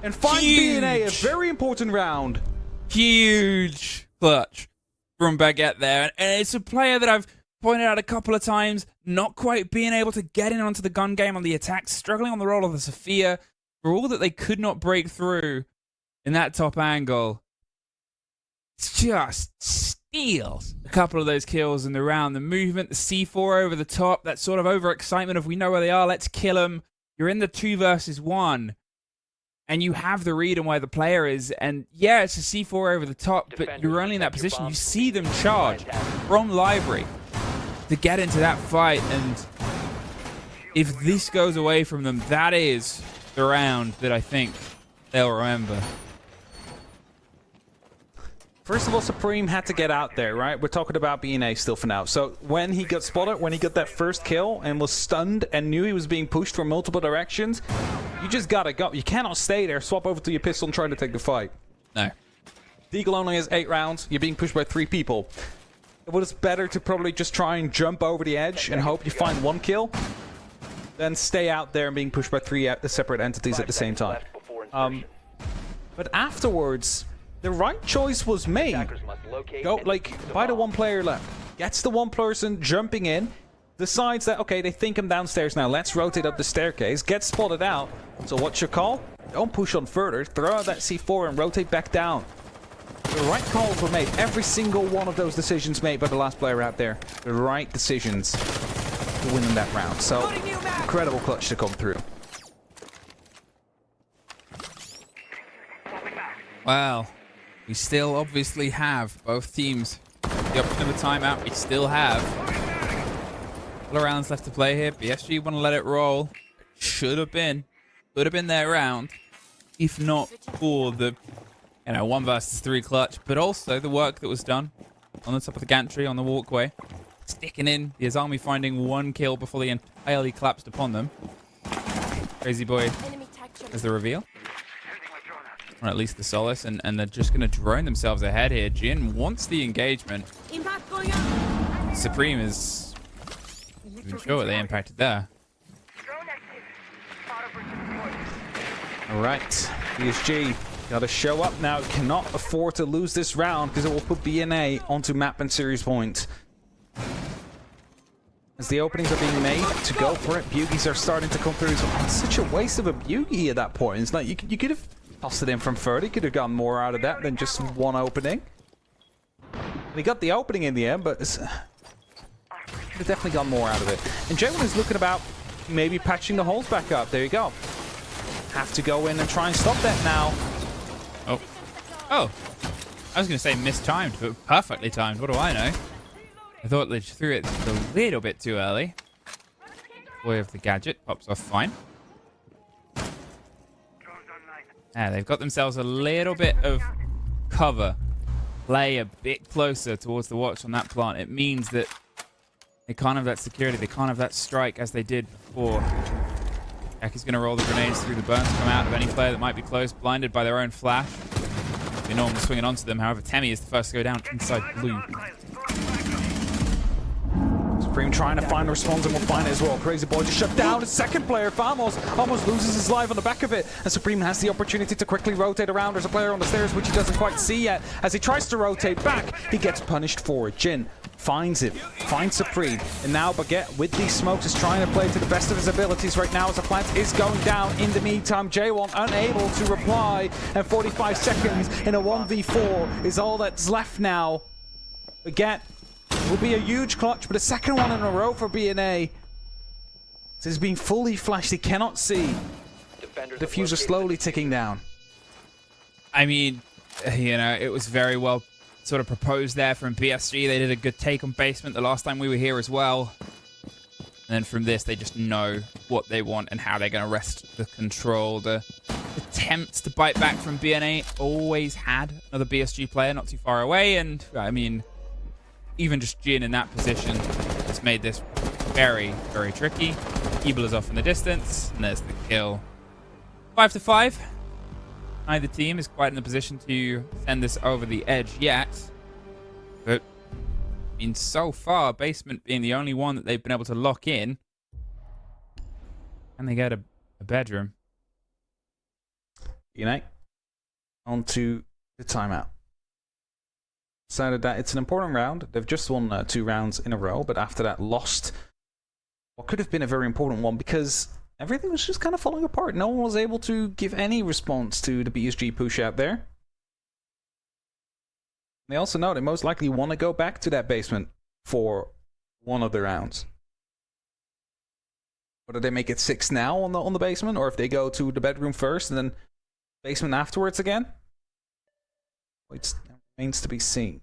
And finds B&A a very important round. Huge clutch from Baguette there. And it's a player that I've pointed out a couple of times, not quite being able to get in onto the gun game on the attack, struggling on the role of the Sophia. For all that they could not break through in that top angle, it's just steals a couple of those kills in the round. The movement, the C4 over the top, that sort of overexcitement of we know where they are, let's kill them. You're in the 2 versus 1. And you have the read on where the player is. And yeah, it's a C4 over the top, but you're only in that position. You see them charge from Library to get into that fight. And if this goes away from them, that is the round that I think they'll remember. First of all, Supreme had to get out there, right? We're talking about B&A still for now. So when he got spotted, when he got that first kill and was stunned and knew he was being pushed from multiple directions, you just gotta go. You cannot stay there, swap over to your pistol and try to take the fight. No. Deagle only has 8 rounds. You're being pushed by 3 people. It was better to probably just try and jump over the edge and hope you find 1 kill than stay out there and being pushed by 3 separate entities at the same time. But afterwards, the right choice was made. Go, like, by the 1 player left. Gets the 1 person jumping in. Decides that, okay, they think I'm downstairs now. Let's rotate up the staircase. Get spotted out. So what's your call? Don't push on further. Throw out that C4 and rotate back down. The right calls were made. Every single one of those decisions made by the last player out there. The right decisions to win in that round. So, incredible clutch to come through. Well, we still obviously have both teams the option of a timeout. We still have a couple of rounds left to play here. BSG want to let it roll. Could have been their round, if not for the 1 versus 3 clutch, but also the work that was done on the top of the gantry on the walkway, sticking in the Azami, finding 1 kill before they entirely collapsed upon them. Crazy Boy as the reveal. Or at least the solace, and they're just going to drone themselves ahead here. Jin wants the engagement. Supreme is even sure what they impacted there. Alright, PSG gotta show up now. Cannot afford to lose this round because it will put B&A onto map and series point. As the openings are being made to go for it, Bugies are starting to come through. It's such a waste of a Bugie at that point. It's like you could have tossed it in from 30, could have gotten more out of that than just 1 opening. We got the opening in the end, but could have definitely got more out of it. And J1 is looking about maybe patching the holes back up. There you go. Have to go in and try and stop that now. Oh. I was going to say mistimed, but perfectly timed. What do I know? I thought they threw it a little bit too early. Boy of the gadget pops off fine. They've got themselves a little bit of cover. Play a bit closer towards the watch on that plant. It means that they can't have that security. They can't have that strike as they did before. Jack is going to roll the grenades through the burns, come out of any player that might be close, blinded by their own flash. Be normal swinging onto them. However, Temmie is the first to go down inside blue. Supreme trying to find a response and will find it as well. Crazy Boy just shut down. The second player, Famos, almost loses his life on the back of it. And Supreme has the opportunity to quickly rotate around. There's a player on the stairs which he doesn't quite see yet. As he tries to rotate back, he gets punished for it. Jin finds him, finds Supreme. And now Baguette with these smokes is trying to play to the best of his abilities right now as the plant is going down. In the meantime, J1 unable to reply. And 45 seconds in a 1v4 is all that's left now. Baguette will be a huge clutch, but a second one in a row for B&A. This is being fully flashed. He cannot see. The diffuser slowly ticking down. I mean, it was very well sort of proposed there from BSG. They did a good take on basement the last time we were here as well. And then from this, they just know what they want and how they're going to wrest the control. The attempts to bite back from B&A always had another BSG player not too far away. And, I mean, even just Jin in that position has made this very, very tricky. Evil is off in the distance, and there's the kill. 5-5. Neither team is quite in the position to send this over the edge yet. But, I mean, so far, basement being the only one that they've been able to lock in. And they get a bedroom. On to the timeout. Decided that it's an important round. They've just won 2 rounds in a row, but after that lost what could have been a very important one because everything was just kind of falling apart. No one was able to give any response to the BSG push out there. They also know they most likely want to go back to that basement for one of the rounds. Whether they make it 6 now on the basement, or if they go to the bedroom first and then basement afterwards again, it remains to be seen.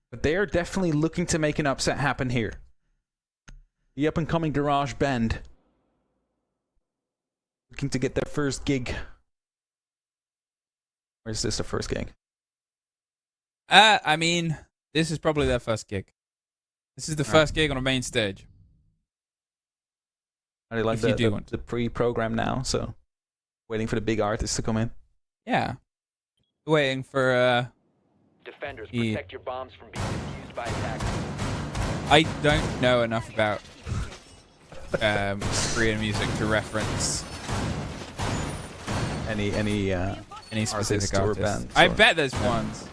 But they are definitely looking to make an upset happen here. The up-and-coming Garage Bend. Looking to get their first gig. Or is this the first gig? I mean, this is probably their first gig. This is the first gig on a main stage. Are they like If you do want the pre-program now? So waiting for the big artists to come in. Yeah. Waiting for Defenders, protect your bombs from being defused by attackers. I don't know enough about Korean music to reference Any specific artists or artists. bands, I or- bet there's ones.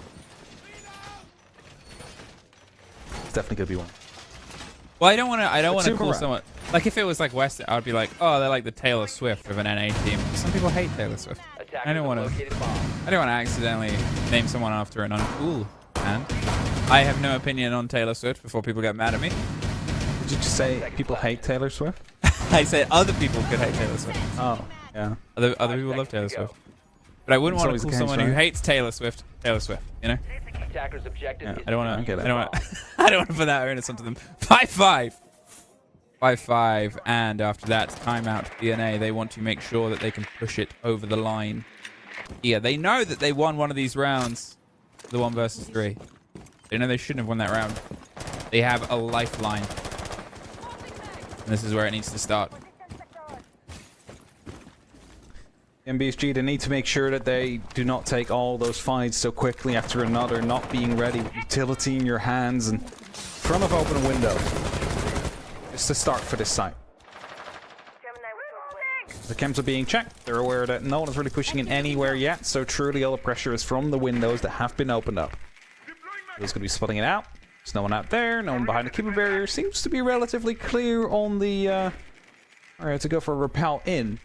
It's definitely gonna be one. Well, I don't want to super call rap. someone like if it was like Western, I'd be like, oh, they're like the Taylor Swift of an NA team. Some people hate Taylor Swift. Attackers I don't want have to. located bombs. I don't want to accidentally name someone after an uncool band. I have no opinion on Taylor Swift before people get mad at me. Did you just say people hate Taylor Swift? I said other people could hate Taylor Swift. Oh, yeah. Other people love Taylor Swift. But I wouldn't It's want always to the call case, someone who right? hates Taylor Swift, you know? Attackers' objective Yeah, is I don't want Okay, to. that- I don't want. I don't want to put that onus onto them. 5-5. 5-5, and after that, timeout DNA. They want to make sure that they can push it over the line. Yeah, they know that they won one of these rounds, the 1 versus 3. They know they shouldn't have won that round. They have a lifeline, and this is where it needs to start. MBSG, they need to make sure that they do not take all those fights so quickly after another, not being ready with utility in your hands and front of open window. It's the start for this site. The chems are being checked. They're aware that no one is really pushing in anywhere yet, so truly all the pressure is from the windows that have been opened up. Who's going to be splitting it out? There's no one out there, no one behind the keeper barrier. Seems to be relatively clear on the... Alright, to go for a repel in.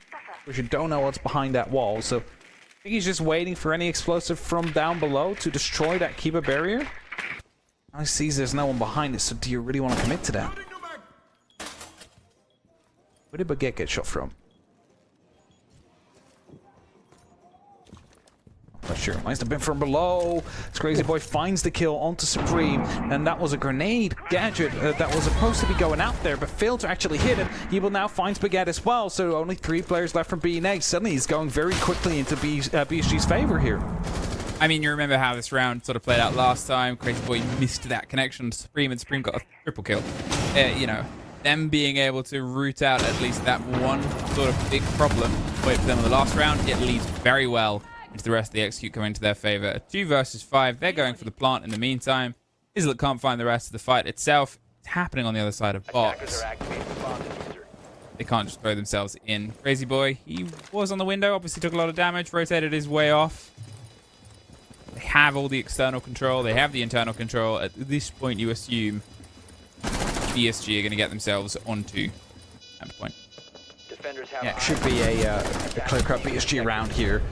Which you don't know what's behind that wall, so... I think he's just waiting for any explosive from down below to destroy that keeper barrier. Now he sees there's no one behind it, so do you really want to commit to that? Where did Baguette get shot from? Not sure. Must have been from below. This crazy boy finds the kill onto Supreme, and that was a grenade gadget that was supposed to be going out there, but failed to actually hit it. He will now find Baguette as well, so only 3 players left from B&A. Suddenly he's going very quickly into BSG's favor here. I mean, you remember how this round sort of played out last time. Crazy Boy missed that connection to Supreme, and Supreme got a triple kill. You know, them being able to root out at least that one sort of big problem, wait for them in the last round, it leads very well into the rest of the execute coming to their favor. A 2 versus 5. They're going for the plant in the meantime. Izzlet can't find the rest of the fight itself. It's happening on the other side of Attackers box. are activating the bomb diffuser. They can't just throw themselves in. Crazy Boy, he was on the window, obviously took a lot of damage, rotated his way off. They have all the external control. They have the internal control. At this point, you assume BSG are going to get themselves onto that point. Defenders have Yeah, it should be a clear-cut BSG round here.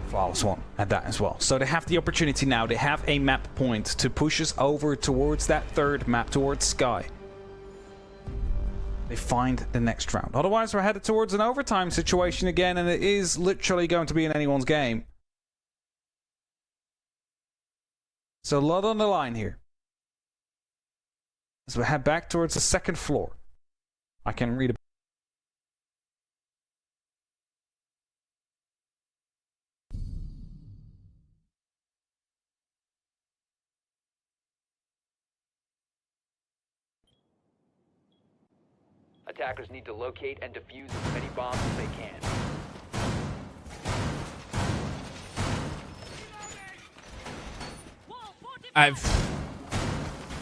Flawless one at that as well. So they have the opportunity now. They have a map point to push us over towards that third map, towards Sky. They find the next round. Otherwise, we're headed towards an overtime situation again, and it is literally going to be in anyone's game. So a lot on the line here. As we head back towards the second floor. I can read a Attackers need to locate and defuse as many bombs as they can.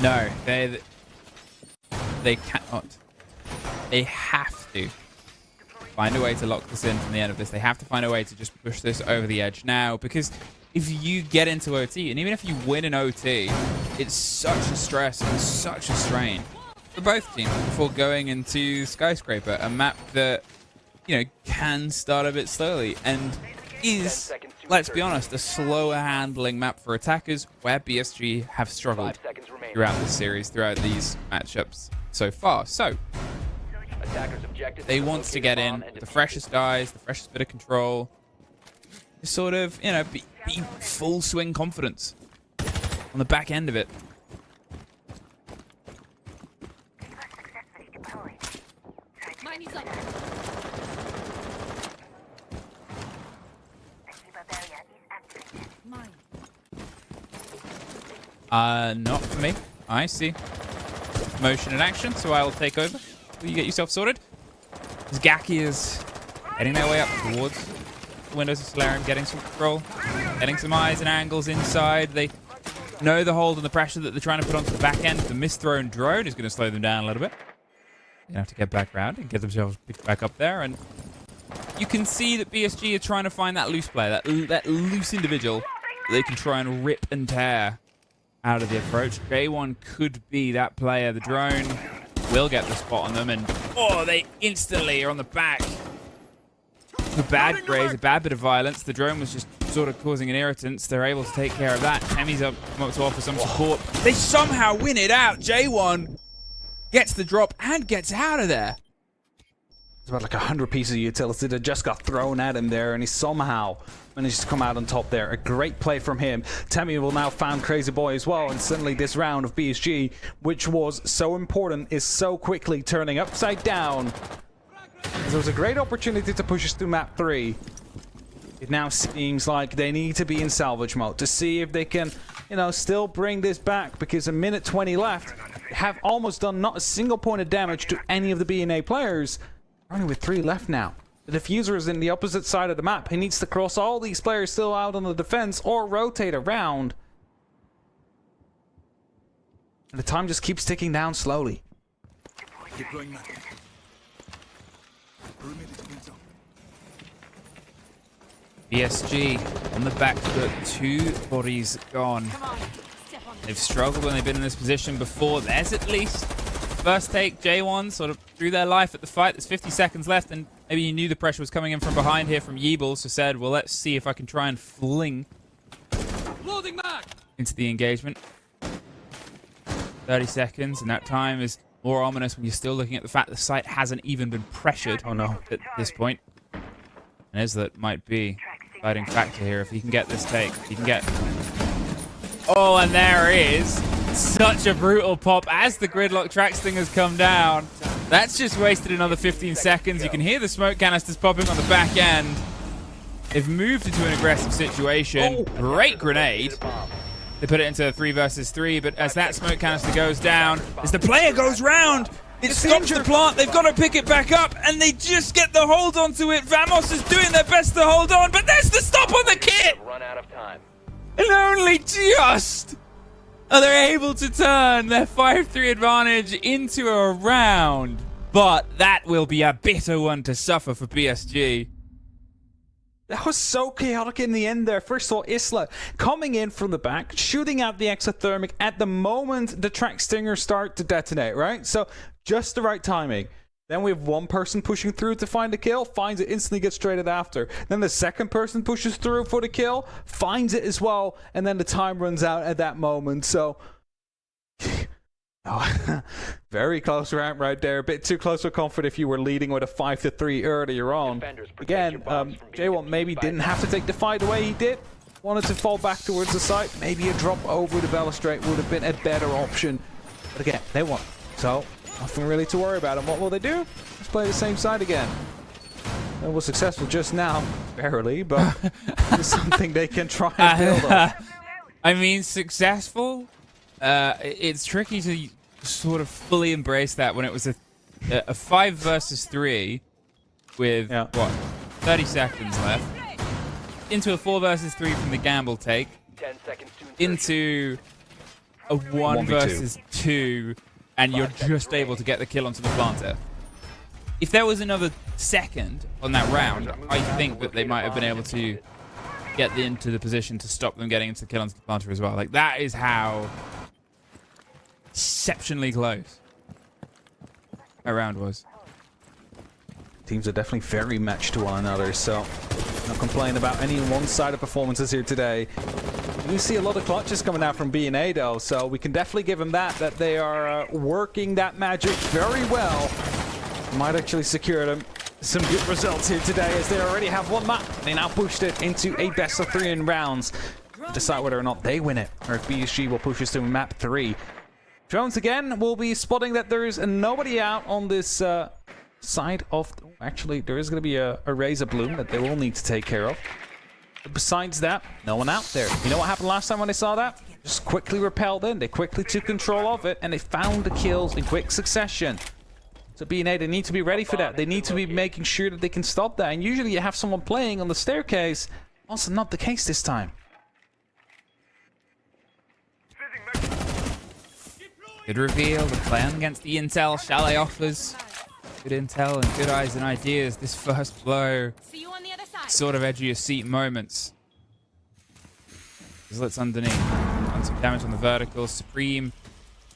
No, they cannot. They have to find a way to lock this in from the end of this. They have to find a way to just push this over the edge now, because if you get into OT, and even if you win an OT, it's such a stress and such a strain for both teams before going into Skyscraper, a map that, you know, can start a bit slowly and is, let's be honest, a slower handling map for attackers, where BSG have 5 struggled seconds remaining. throughout this series, throughout these matchups so far. So Attackers' objective they is want to locate get a in bomb and with the defuse freshest it. guys, the freshest bit of control, just sort of, you know, be full swing confidence on the back end of it. Mine is up. Not for me. I see. Motion in action, so I will take over. Will you get yourself sorted? As Gaki is heading their way up towards the windows of Solarium, getting some control, getting some eyes and angles inside. They know the hold and the pressure that they're trying to put onto the back end. The misthrown drone is going to slow them down a little bit. They have to get back around and get themselves picked back up there. And you can see that BSG are trying to find that loose player, that loose individual that they can try and rip and tear out of the approach. J1 could be that player. The drone will get the spot on them, and they instantly are on the back. A bad graze, a bad bit of violence. The drone was just sort of causing an irritance. They're able to take care of that. Emmy's up to offer some support. They somehow win it out. J1 gets the drop and gets out of there. It's about like 100 pieces of utility that just got thrown at him there, and he somehow managed to come out on top there. A great play from him. Temmie will now found Crazy Boy as well, and suddenly this round of BSG, which was so important, is so quickly turning upside down. There was a great opportunity to push us through map 3. It now seems like they need to be in salvage mode to see if they can, still bring this back, because a minute 20 left. They have almost done not a single point of damage to any of the B&A players. Only with 3 left now. The diffuser is in the opposite side of the map. He needs to cross all these players still out on the defense or rotate around. And the time just keeps ticking down slowly. BSG on the back foot, 2 bodies gone. They've struggled when they've been in this position before. There's at least first take. J1 sort of threw their life at the fight. There's 50 seconds left, and maybe you knew the pressure was coming in from behind here from Yeeble, so said, well, let's see if I can try and fling into the engagement. 30 seconds, and that time is more ominous when you're still looking at the fact the site hasn't even been pressured at this point. And as that might be a fighting factor here, if he can get this take, if he can get... Oh, and there is such a brutal pop as the gridlock track stingers come down. That's just wasted another 15 seconds. You can hear the smoke canisters popping on the back end. They've moved into an aggressive situation. Great grenade. They put it into a 3 versus 3, but as that smoke canister goes down, as the player goes round, it stops the plant. They've got to pick it back up, and they just get the hold onto it. Vamos is doing their best to hold on, but there's the stop on the kit! Run out of time. And only just are they able to turn their 5-3 advantage into a round. But that will be a bitter one to suffer for BSG. That was so chaotic in the end there. First of all, Isla coming in from the back, shooting out the exothermic at the moment the track stingers start to detonate, right? So just the right timing. Then we have one person pushing through to find the kill, finds it, instantly gets traded after. Then the second person pushes through for the kill, finds it as well, and then the time runs out at that moment. So, very close round right there. A bit too close for comfort if you were leading with a 5-3 earlier on. Again, J1 maybe didn't have to take the fight the way he did. Wanted to fall back towards the site. Maybe a drop over the balustrade would have been a better option. But again, they won. So, nothing really to worry about. And what will they do? Let's play the same side again. It was successful just now, barely, but it's something they can try and build on. I mean, successful? It's tricky to sort of fully embrace that when it was a 5 versus 3 with, 30 seconds left. Into a 4 versus 3 from the gamble take. 10 seconds to into a 1 versus 2. And you're just able to get the kill onto the planter. If there was another second on that round, I think that they might have been able to get into the position to stop them getting into the kill onto the planter as well. Like, that is how exceptionally close that round was. Teams are definitely very matched to one another, so not complaining about any one-sided performances here today. We see a lot of clutches coming out from B&A though, so we can definitely give them that they are working that magic very well. Might actually secure them some good results here today, as they already have one map. They now pushed it into a best of 3 in rounds to decide whether or not they win it, or if BSG will push us to map 3. Drones again will be spotting that there is nobody out on this side of... Actually, there is going to be a razor bloom that they will need to take care of. Besides that, no one out there. You know what happened last time when they saw that? just quickly repelled in. They quickly took control of it, and they found the kills in quick succession. So B&A, they need to be ready for that. They need to be making sure that they can stop that. And usually you have someone playing on the staircase. Also not the case this time. Good reveal, the plan against the intel. Chalet offers good intel and good eyes and ideas. This first blow, See you on the other side. sort of edge of your seat moments. Slits underneath. Done some damage on the vertical. Supreme.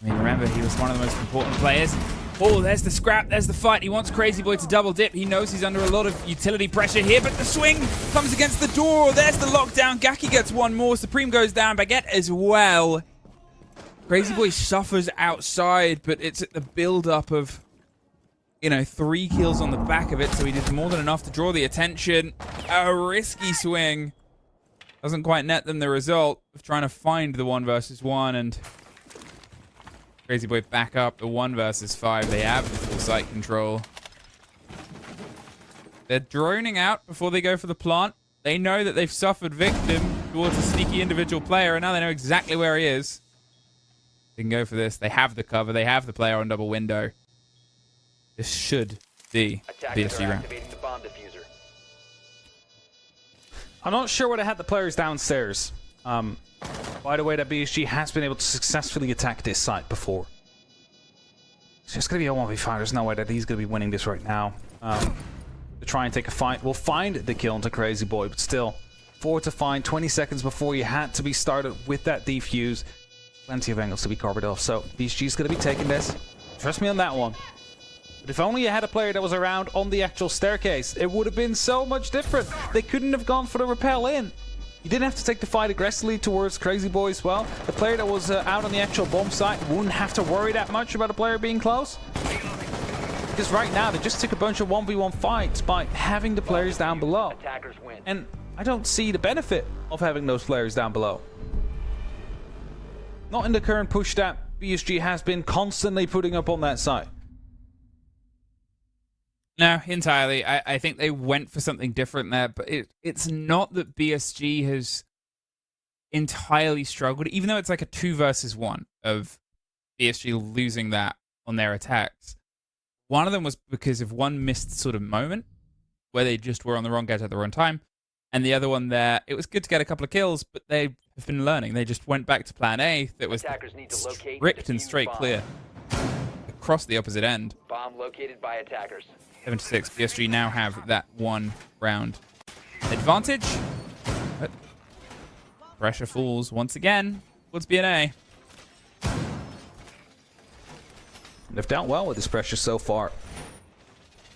I mean, remember, he was one of the most important players. Oh, there's the scrap. There's the fight. He wants Crazy Boy to double dip. He knows he's under a lot of utility pressure here, but the swing comes against the door. There's the lockdown. Gaki gets one more. Supreme goes down. Baguette as well. Crazy Boy suffers outside, but it's at the build-up of, you know, 3 kills on the back of it, so he did more than enough to draw the attention. A risky swing. Doesn't quite net them the result of trying to find the 1 versus 1, and Crazy Boy back up the 1 versus 5. They have the full site control. They're droning out before they go for the plant. They know that they've suffered victim towards a sneaky individual player, and now they know exactly where he is. They can go for this. They have the cover. They have the player on double window. This should be Attackers BSG are round. activating the bomb diffuser. I'm not sure where they had the players downstairs. By the way, that BSG has been able to successfully attack this site before. It's just going to be a 1v5. There's no way that he's going to be winning this right now. To try and take a fight. We'll find the kill into Crazy Boy, but still. 4 to find, 20 seconds before you had to be started with that defuse. Plenty of angles to be covered off, so BSG's going to be taking this. Trust me on that one. But if only you had a player that was around on the actual staircase, it would have been so much different. They couldn't have gone for the rappel in. You didn't have to take the fight aggressively towards Crazy Boy as well. The player that was out on the actual bomb site wouldn't have to worry that much about a player being close. Because right now, they just took a bunch of 1v1 fights by having the players down below. Attackers win. And I don't see the benefit of having those players down below. Not in the current push that BSG has been constantly putting up on that side. No, entirely. I think they went for something different there, but it's not that BSG has entirely struggled, even though it's like a 2 versus 1 of BSG losing that on their attacks. One of them was because of one missed sort of moment where they just were on the wrong gadget at the wrong time. And the other one there, it was good to get a couple of kills, but they have been learning. They just went back to plan A that was Attackers need to locate strict and defuse straight bomb. clear. Across the opposite end. Bomb located by attackers. 76. PSG now have that 1 round advantage. But pressure falls once again towards B&A. They've dealt well with this pressure so far.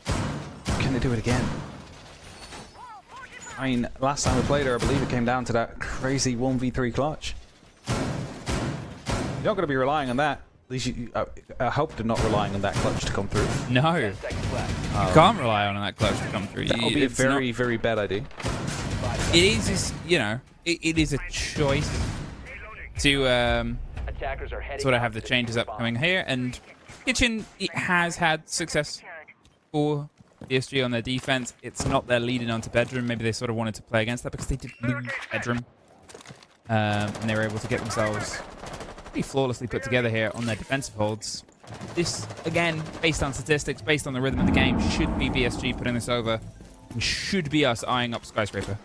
Can they do it again? I mean, last time we played her, I believe it came down to that crazy 1v3 clutch. You're not going to be relying on that. At least I hope they're not relying on that clutch to come through. No, 10 seconds left. you can't rely on that clutch to come through. That would be a It's not- very, very bad idea. It is, you know, it is a choice to Attackers are heading sort of out have the to changes defuse bomb. upcoming here. And Kitchen it has had success for PSG on their defense. It's not their leading onto bedroom. Maybe they sort of wanted to play against that because they did lose bedroom. And they were able to get themselves pretty flawlessly put together here on their defensive holds. This, again, based on statistics, based on the rhythm of the game, should be BSG putting this over. And should be us eyeing up Skyscraper.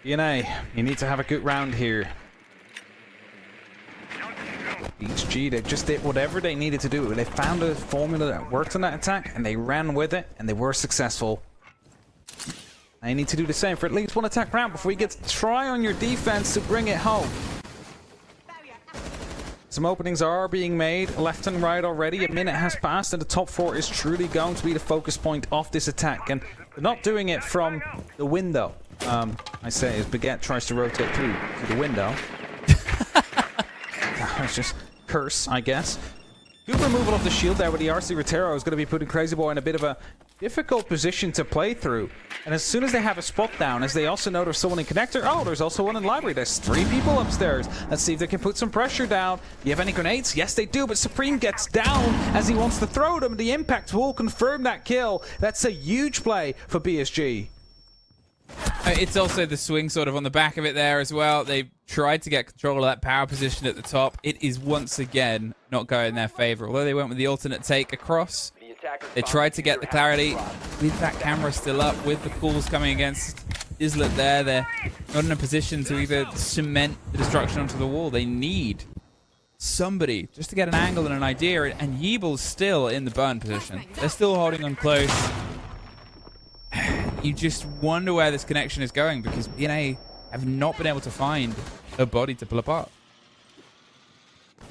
DNA, you need to have a good round here. HG, they just did whatever they needed to do. They found a formula that worked on that attack, and they ran with it, and they were successful. They need to do the same for at least 1 attack round before you get to try on your defense to bring it home. Some openings are being made left and right already. A minute has passed, and the top 4 is truly going to be the focus point of this attack. And they're not doing it from the window. I say as Baguette tries to rotate through to the window. It's just curse, I guess. Good removal of the shield there with the RC Rotero is going to be putting Crazy Boy in a bit of a difficult position to play through. And as soon as they have a spot down, as they also know there's someone in connector, oh, there's also one in library. There's 3 people upstairs. Let's see if they can put some pressure down. Do you have any grenades? Yes, they do, but Supreme gets down as he wants to throw them. The impact will confirm that kill. That's a huge play for BSG. It's also the swing sort of on the back of it there as well. They tried to get control of that power position at the top. It is once again not going in their favor. Although they went with the alternate take across, The attackers they bomb tried to get diffuser the has clarity been spotted. with that camera still up, with the calls coming against Islet there. They're not in a position to either cement the destruction onto the wall. They need somebody just to get an angle and an idea. And Yeeble's still in the burn position. They're still holding on close. You just wonder where this connection is going because BNA have not been able to find a body to pull apart.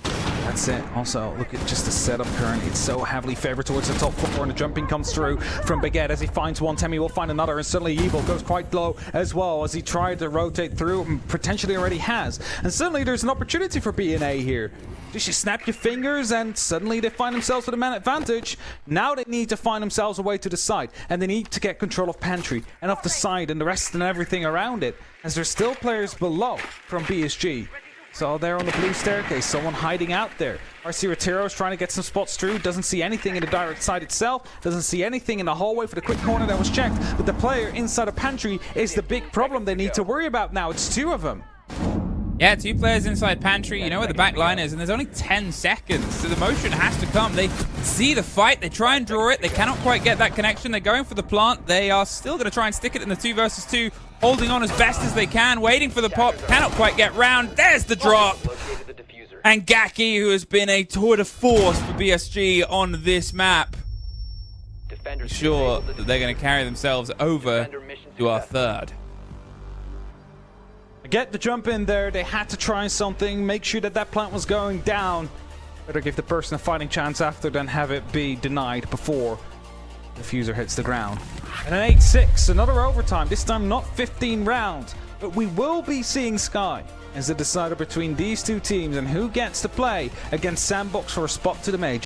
That's it. Also, look at just the setup currently. It's so heavily favored towards the top four, and the jumping comes through from Baguette as he finds one. Temmie will find another, and suddenly Evil goes quite low as well as he tried to rotate through and potentially already has. And suddenly there's an opportunity for BNA here. Just you snap your fingers and suddenly they find themselves with a man advantage. Now they need to find themselves a way to the side, and they need to get control of Pantry and of the side and the rest and everything around it, as there's still players below from BSG. So there on the blue staircase, someone hiding out there. RC Retiro is trying to get some spots through, doesn't see anything in the direct side itself, doesn't see anything in the hallway for the quick corner that was checked, but the player inside of Pantry is the big problem they need to worry about now. It's two of them. Yeah, two players inside Pantry. You know where the back line is, and there's only 10 seconds, so the motion has to come. They see the fight. They try and draw it. They cannot quite get that connection. They're going for the plant. They are still going to try and stick it in the 2 versus 2, holding on as best as they can, waiting for the pop. Cannot quite get round. There's the drop. Located the diffuser. And Gaki, who has been a tour de force for BSG on this map, Defenders sure disabled the that they're going to carry themselves over Defender mission to our successful. third. Get the jump in there. They had to try something, make sure that that plant was going down. Better give the person a fighting chance after than have it be denied before the fuser hits the ground. And an 8-6, another overtime, this time not 15 rounds, but we will be seeing Sky as the decider between these two teams and who gets to play against Sandbox for a spot to the major.